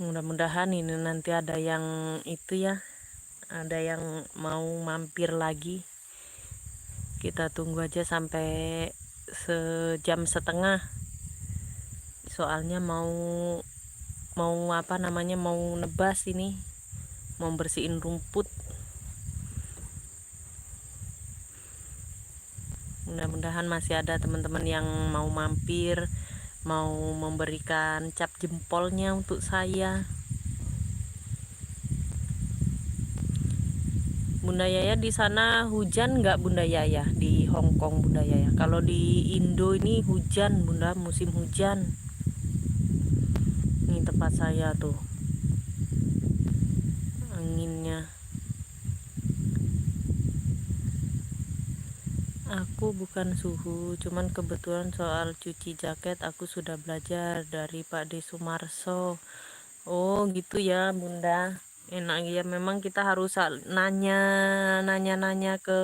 [SPEAKER 1] Mudah-mudahan ini nanti ada yang itu ya, ada yang mau mampir lagi. Kita tunggu aja sampai sejam setengah. Soalnya mau apa namanya, mau nebas ini, mau bersihin rumput. Mudah-mudahan masih ada teman-teman yang mau mampir, mau memberikan cap jempolnya untuk saya. Bunda Yaya di sana hujan nggak Bunda Yaya di Hong Kong Bunda Yaya? Kalau di Indo ini hujan Bunda, musim hujan. Ini tempat saya tuh, anginnya. Aku bukan suhu, cuman kebetulan soal cuci jaket aku sudah belajar dari Pak De Sumarso. Oh gitu ya Bunda, enak ya, memang kita harus nanya ke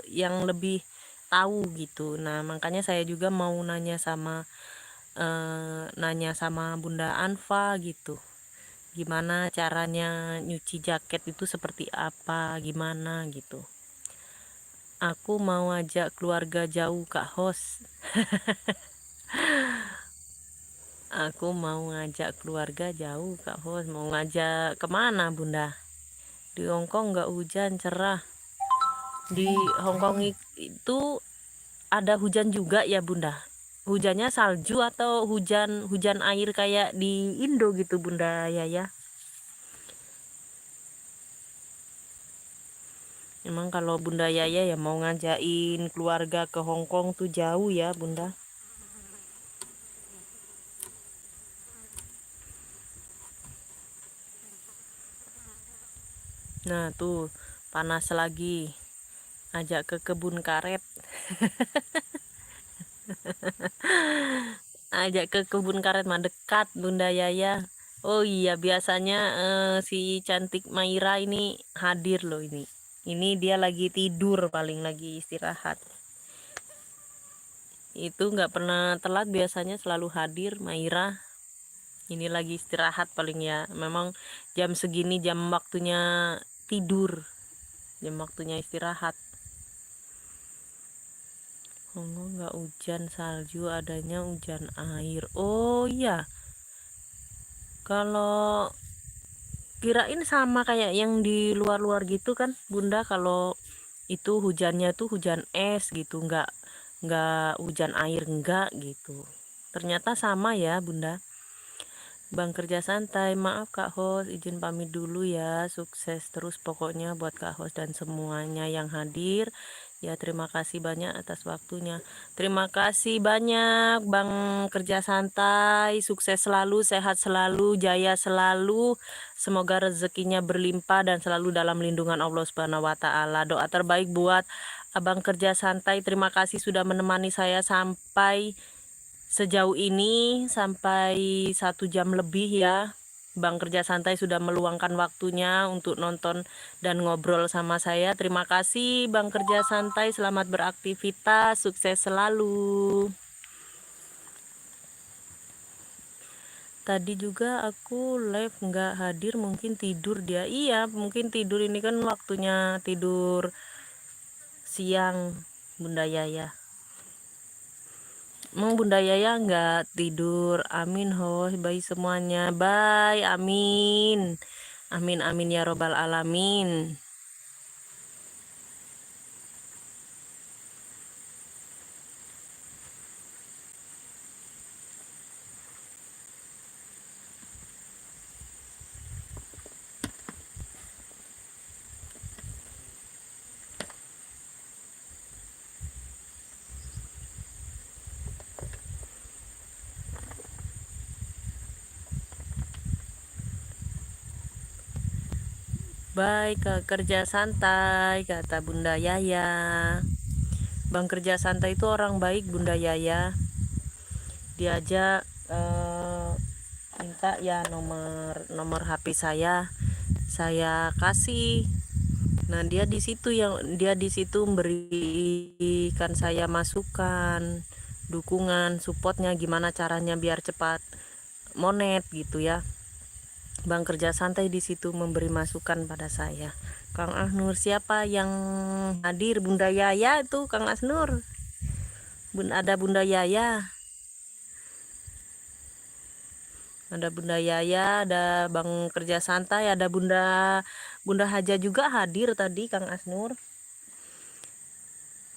[SPEAKER 1] yang lebih tahu gitu. Nah makanya saya juga mau nanya sama Bunda Anfa gitu, gimana caranya nyuci jaket itu seperti apa, gimana gitu. Aku mau ajak keluarga jauh Kak Hos. Aku mau ngajak keluarga jauh Kak Hos. Mau ngajak kemana Bunda? Di Hongkong nggak hujan, cerah. Di Hongkong itu ada hujan juga ya Bunda? Hujannya salju atau hujan air kayak di Indo gitu Bunda Yaya? Emang kalau Bunda Yaya ya mau ngajakin keluarga ke Hongkong tuh jauh ya Bunda. Nah tuh panas lagi, ajak ke kebun karet. Ajak ke kebun karet mah dekat Bunda Yaya. Oh iya, biasanya si cantik Maira ini hadir loh ini. Ini dia lagi tidur, paling lagi istirahat. Itu nggak pernah telat, biasanya selalu hadir Maira. Ini lagi istirahat paling ya. Memang jam segini jam waktunya tidur, jam waktunya istirahat. Hongkong nggak hujan salju, adanya hujan air. Oh iya, kalau kirain sama kayak yang di luar-luar gitu kan Bunda, kalau itu hujannya tuh hujan es gitu, nggak hujan air, enggak gitu. Ternyata sama ya Bunda. Bang Kerja Santai, maaf Kak Hos, izin pamit dulu ya. Sukses terus pokoknya buat Kak Hos dan semuanya yang hadir. Ya terima kasih banyak atas waktunya. Terima kasih banyak Bang Kerja Santai. Sukses selalu, sehat selalu, jaya selalu. Semoga rezekinya berlimpah dan selalu dalam lindungan Allah Subhanahu wa taala. Doa terbaik buat Abang Kerja Santai, terima kasih sudah menemani saya sampai sejauh ini, sampai 1 jam lebih ya. Bang Kerja Santai sudah meluangkan waktunya untuk nonton dan ngobrol sama saya. Terima kasih Bang Kerja Santai, selamat beraktivitas, sukses selalu. Tadi juga aku live nggak hadir, mungkin tidur dia. Iya, mungkin tidur, ini kan waktunya tidur siang Bunda Yaya. Emang Bunda Yaya nggak tidur? Amin ho, bayi semuanya. Bye, amin. Amin amin ya robbal alamin. Bye ke Kerja Santai, kata Bunda Yaya. Bang Kerja Santai itu orang baik Bunda Yaya. Dia aja minta ya nomor HP saya kasih. Nah, dia di situ memberikan saya masukan, dukungan, supportnya gimana caranya biar cepat monet gitu ya. Bang Kerja Santai di situ memberi masukan pada saya. Kang Asnur, siapa yang hadir? Bunda Yaya itu Kang Asnur. Ada Bunda Yaya. Ada Bunda Yaya, ada Bang Kerja Santai, ada Bunda Haja juga hadir tadi Kang Asnur.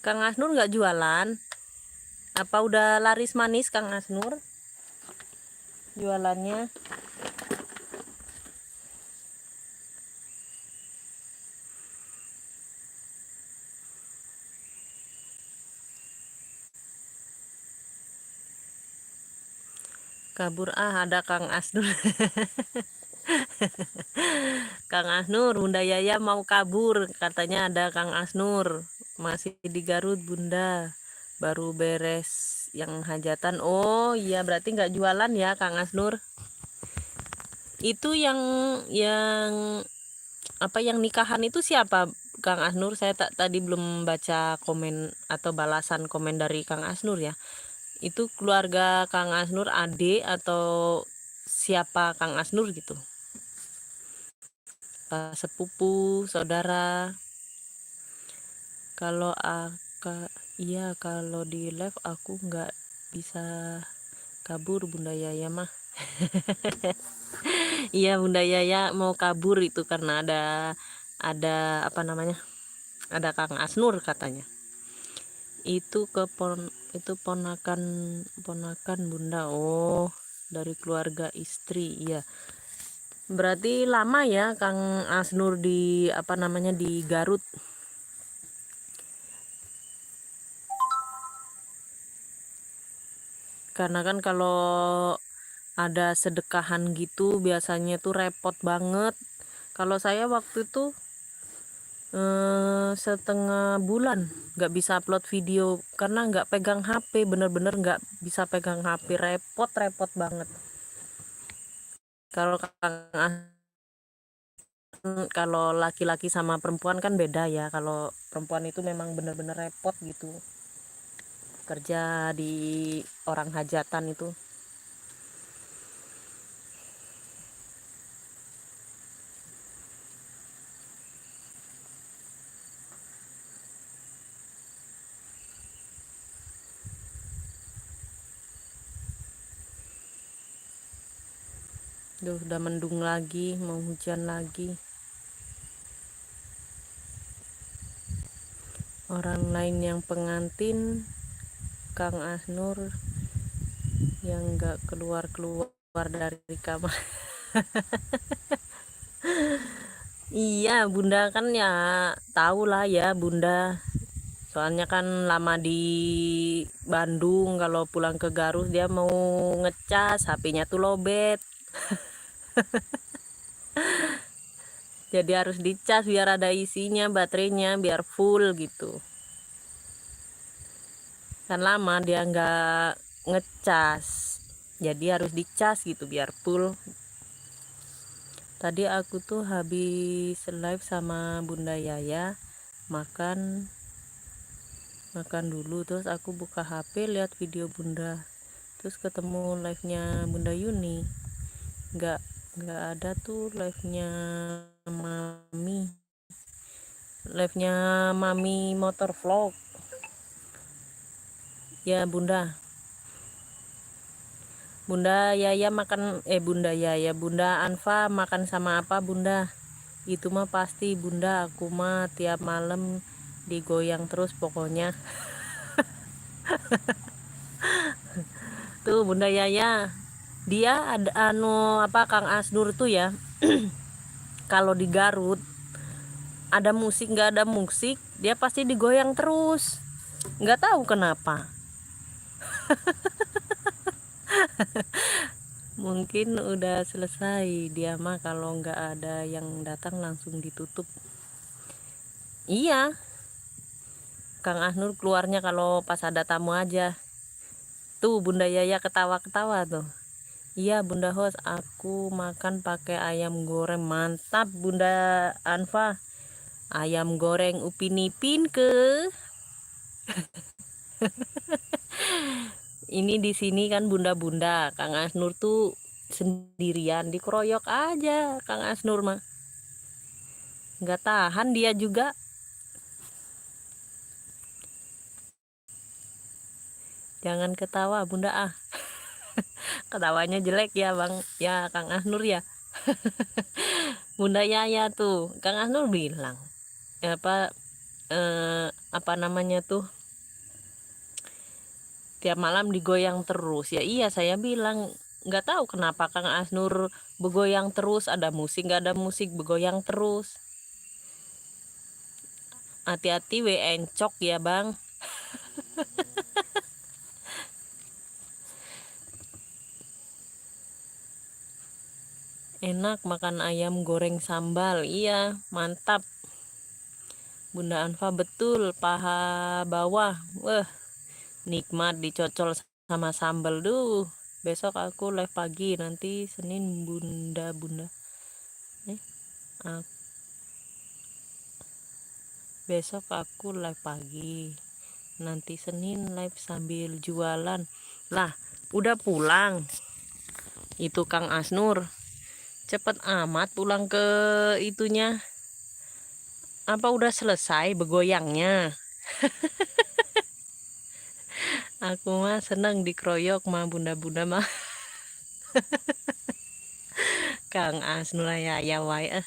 [SPEAKER 1] Kang Asnur nggak jualan? Apa udah laris manis Kang Asnur jualannya? Kabur ada Kang Asnur. Kang Asnur, Bunda Yaya mau kabur, katanya ada Kang Asnur. Masih di Garut Bunda, baru beres yang hajatan. Oh iya, berarti nggak jualan ya Kang Asnur. Itu yang apa, yang nikahan itu siapa Kang Asnur? Saya tadi belum baca komen atau balasan komen dari Kang Asnur ya. Itu keluarga Kang Asnur, adik atau siapa Kang Asnur gitu? Sepupu, saudara. Kalau iya, kalau di live aku nggak bisa kabur Bunda Yaya mah. Iya, Bunda Yaya mau kabur itu karena ada apa namanya? Ada Kang Asnur katanya. Itu itu ponakan Bunda. Oh, dari keluarga istri. Iya. Berarti lama ya Kang Asnur di apa namanya, di Garut. Karena kan kalau ada sedekahan gitu biasanya tuh repot banget. Kalau saya waktu itu setengah bulan nggak bisa upload video karena nggak pegang HP, bener-bener nggak bisa pegang HP, repot banget. Kalau laki-laki sama perempuan kan beda ya. Kalau perempuan itu memang bener-bener repot gitu kerja di orang hajatan itu. Duh, udah mendung lagi, mau hujan lagi. Orang lain yang pengantin, Kang Asnur yang nggak keluar dari kamar. Iya, Bunda kan ya tahu lah ya Bunda. Soalnya kan lama di Bandung, kalau pulang ke Garut dia mau ngecas, HP-nya tuh lobet. Jadi harus dicas biar ada isinya, baterainya biar full gitu. kan lama dia nggak ngecas, jadi harus dicas gitu biar full. Tadi aku tuh habis live sama Bunda Yaya, makan dulu, terus aku buka HP lihat video Bunda, terus ketemu live-nya Bunda Yuni. nggak ada tuh live-nya Mami motor vlog ya. Bunda Yaya makan Bunda Anfa makan sama apa Bunda? Itu mah pasti Bunda, aku mah tiap malam digoyang terus pokoknya. Tuh Bunda Yaya, dia ada Kang Asnur tuh ya. Kalau di Garut ada musik nggak ada musik, dia pasti digoyang terus, nggak tahu kenapa. Mungkin udah selesai dia mah, kalau nggak ada yang datang langsung ditutup. Iya, Kang Asnur keluarnya kalau pas ada tamu aja. Tuh Bunda Yaya ketawa-ketawa tuh. Iya Bunda Host, aku makan pakai ayam goreng. Mantap Bunda Anfa, ayam goreng Upin Ipin ke. Ini di sini kan bunda-bunda, Kang Asnur tuh sendirian, dikeroyok aja Kang Asnur mah. Nggak tahan dia juga. Jangan ketawa Bunda ah. Ketawanya jelek ya Bang, ya Kang Asnur ya. Bunda Yaya tuh, Kang Asnur bilang apa namanya tuh, tiap malam digoyang terus ya. Iya, saya bilang nggak tahu kenapa Kang Asnur begoyang terus, ada musik nggak ada musik begoyang terus. Hati-hati we encok ya Bang. Enak makan ayam goreng sambal, iya mantap Bunda Anfa, betul, paha bawah, wah nikmat dicocol sama sambal. Duh, besok aku live pagi, nanti Senin bunda besok aku live pagi, nanti Senin live sambil jualan. Lah udah pulang itu Kang Asnur, cepet amat pulang ke itunya. Apa udah selesai begoyangnya? Aku mah seneng dikeroyok mah bunda-bunda mah. Kang Asnur ya wae.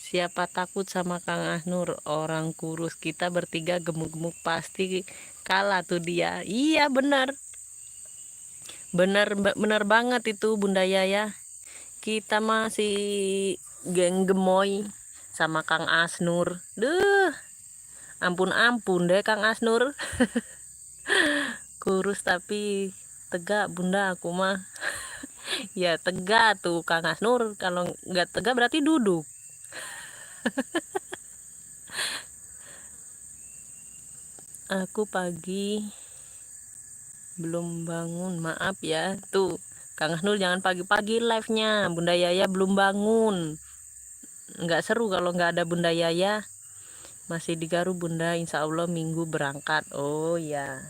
[SPEAKER 1] Siapa takut sama Kang Asnur, orang kurus, kita bertiga gemuk-gemuk pasti kalah tuh dia. Iya bener banget itu Bunda Yaya. Kita masih geng gemoy sama Kang Asnur. Duh, ampun deh Kang Asnur. Kurus tapi tegak Bunda aku mah. Ya tegak tuh Kang Asnur, kalau nggak tegak berarti duduk. Aku pagi belum bangun, maaf ya. Tuh Kang Asnur jangan pagi-pagi live-nya, Bunda Yaya belum bangun, nggak seru kalau nggak ada Bunda Yaya. Masih di Garut Bunda, insya Allah minggu berangkat. Oh ya,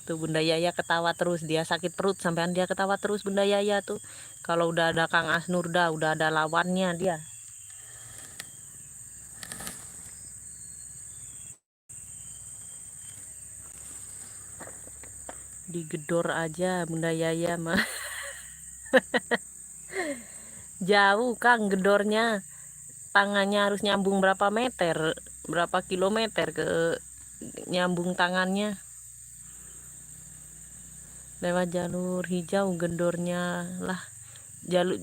[SPEAKER 1] tuh Bunda Yaya ketawa terus, dia sakit perut sampean dia ketawa terus Bunda Yaya tuh. Kalau udah ada Kang Asnur udah ada lawannya dia. Digedor aja Bunda Yaya mah. Jauh Kang gedornya, tangannya harus nyambung berapa kilometer ke nyambung tangannya. Lewat jalur hijau gedornya lah.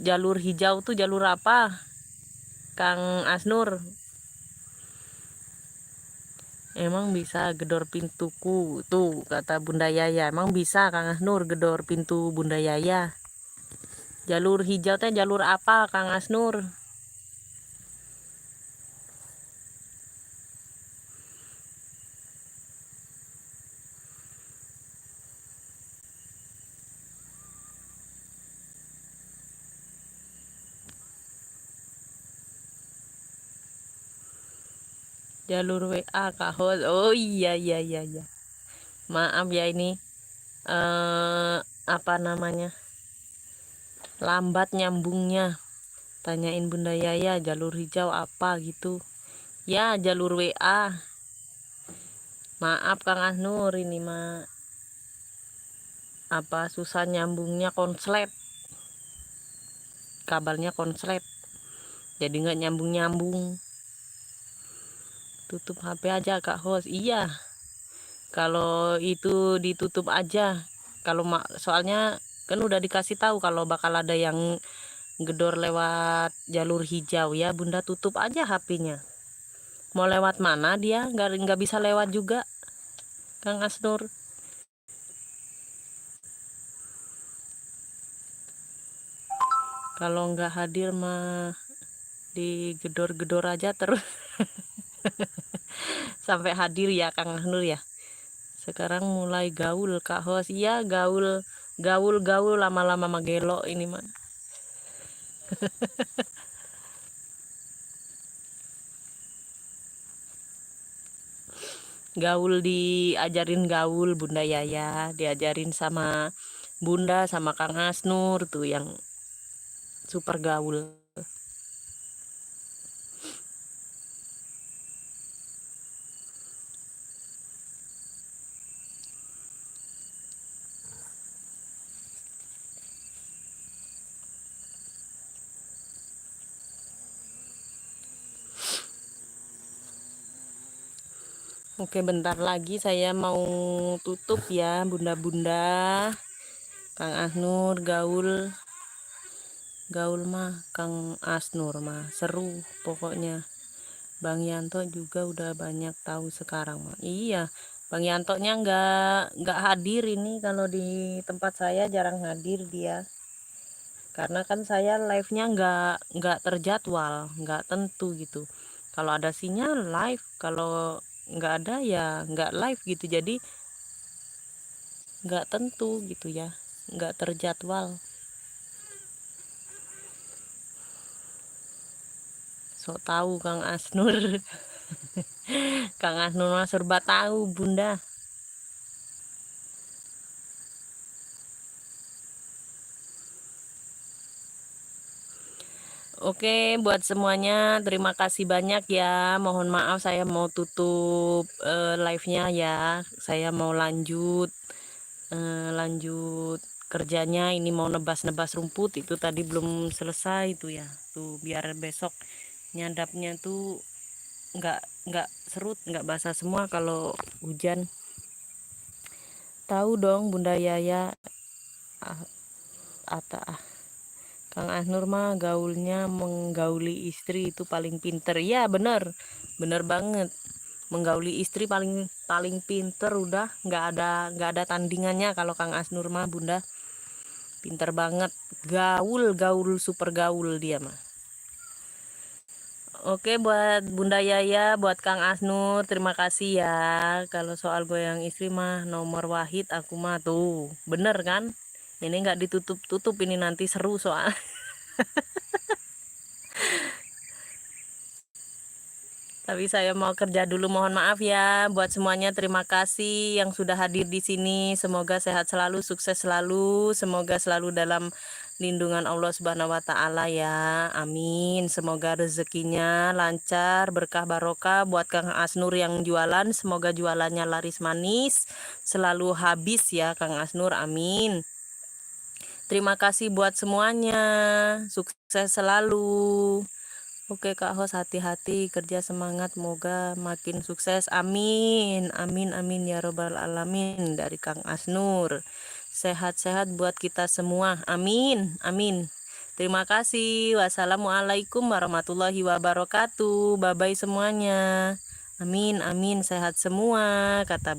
[SPEAKER 1] Jalur hijau tuh jalur apa Kang Asnur? Emang bisa gedor pintuku tuh kata Bunda Yaya. Emang bisa Kang Asnur gedor pintu Bunda Yaya? Jalur hijau teh jalur apa Kang Asnur? jalur WA Kak Hos. Oh iya iya iya iya. Maaf ya ini apa namanya? Lambat nyambungnya. Tanyain Bunda Yaya jalur hijau apa gitu. Ya, jalur WA. Maaf Kang Ahnur, ini mah apa susah nyambungnya konslet. Kabelnya konslet. Jadi nggak nyambung-nyambung. Tutup HP aja Kak Hos. Iya. Kalau itu ditutup aja. Kalau soalnya kan udah dikasih tahu kalau bakal ada yang gedor lewat jalur hijau ya, Bunda tutup aja HP-nya. Mau lewat mana dia nggak bisa lewat juga Kang Asnur. Kalau nggak hadir mah digedor-gedor aja terus sampai hadir ya Kang Asnur ya. Sekarang mulai gaul Kak Hos. Iya gaul gaul lama-lama magelo ini mah. Gaul diajarin gaul Bunda Yaya, diajarin sama Bunda sama Kang Asnur tuh yang super gaul. Oke, bentar lagi saya mau tutup ya Bunda-bunda. Kang Asnur gaul mah Kang Asnur mah seru pokoknya. Bang Yanto juga udah banyak tahu sekarang mah. Iya, Bang Yantonya nggak hadir ini, kalau di tempat saya jarang hadir dia. Karena kan saya live-nya nggak terjadwal, nggak tentu gitu. Kalau ada sinyal live, kalau nggak ada ya nggak live gitu. Jadi nggak tentu gitu ya, nggak terjadwal. Sok tahu Kang Asnur. Kang Asnur mah serba tahu Bunda. Oke, buat semuanya terima kasih banyak ya. Mohon maaf saya mau tutup live-nya ya. Saya mau lanjut kerjanya. Ini mau nebas-nebas rumput itu tadi belum selesai tuh ya. Tuh biar besok nyadapnya tuh nggak serut, nggak basah semua kalau hujan. Tahu dong Bunda Yaya. Kang Ahnur mah gaulnya menggauli istri itu paling pinter. Ya bener banget. Menggauli istri paling pinter, udah nggak ada tandingannya kalau Kang Asnur mah Bunda. Pinter banget. Gaul super gaul dia mah. Oke, buat Bunda Yaya, buat Kang Asnur, terima kasih ya. Kalau soal goyang istri mah nomor wahid aku mah tuh. Bener kan? Ini nggak ditutup-tutup, ini nanti seru soal. Tapi saya mau kerja dulu, mohon maaf ya. Buat semuanya terima kasih yang sudah hadir di sini. Semoga sehat selalu, sukses selalu. Semoga selalu dalam lindungan Allah Subhanahu wa taala ya. Amin. Semoga rezekinya lancar, berkah barokah buat Kang Asnur yang jualan. Semoga jualannya laris manis, selalu habis ya Kang Asnur. Amin. Terima kasih buat semuanya. Sukses selalu. Oke Kak Hos, hati-hati kerja, semangat, moga makin sukses, amin amin amin ya robbal alamin. Dari Kang Asnur, sehat-sehat buat kita semua, amin amin. Terima kasih. Wassalamualaikum warahmatullahi wabarakatuh. Bye bye semuanya. Amin amin, sehat semua kata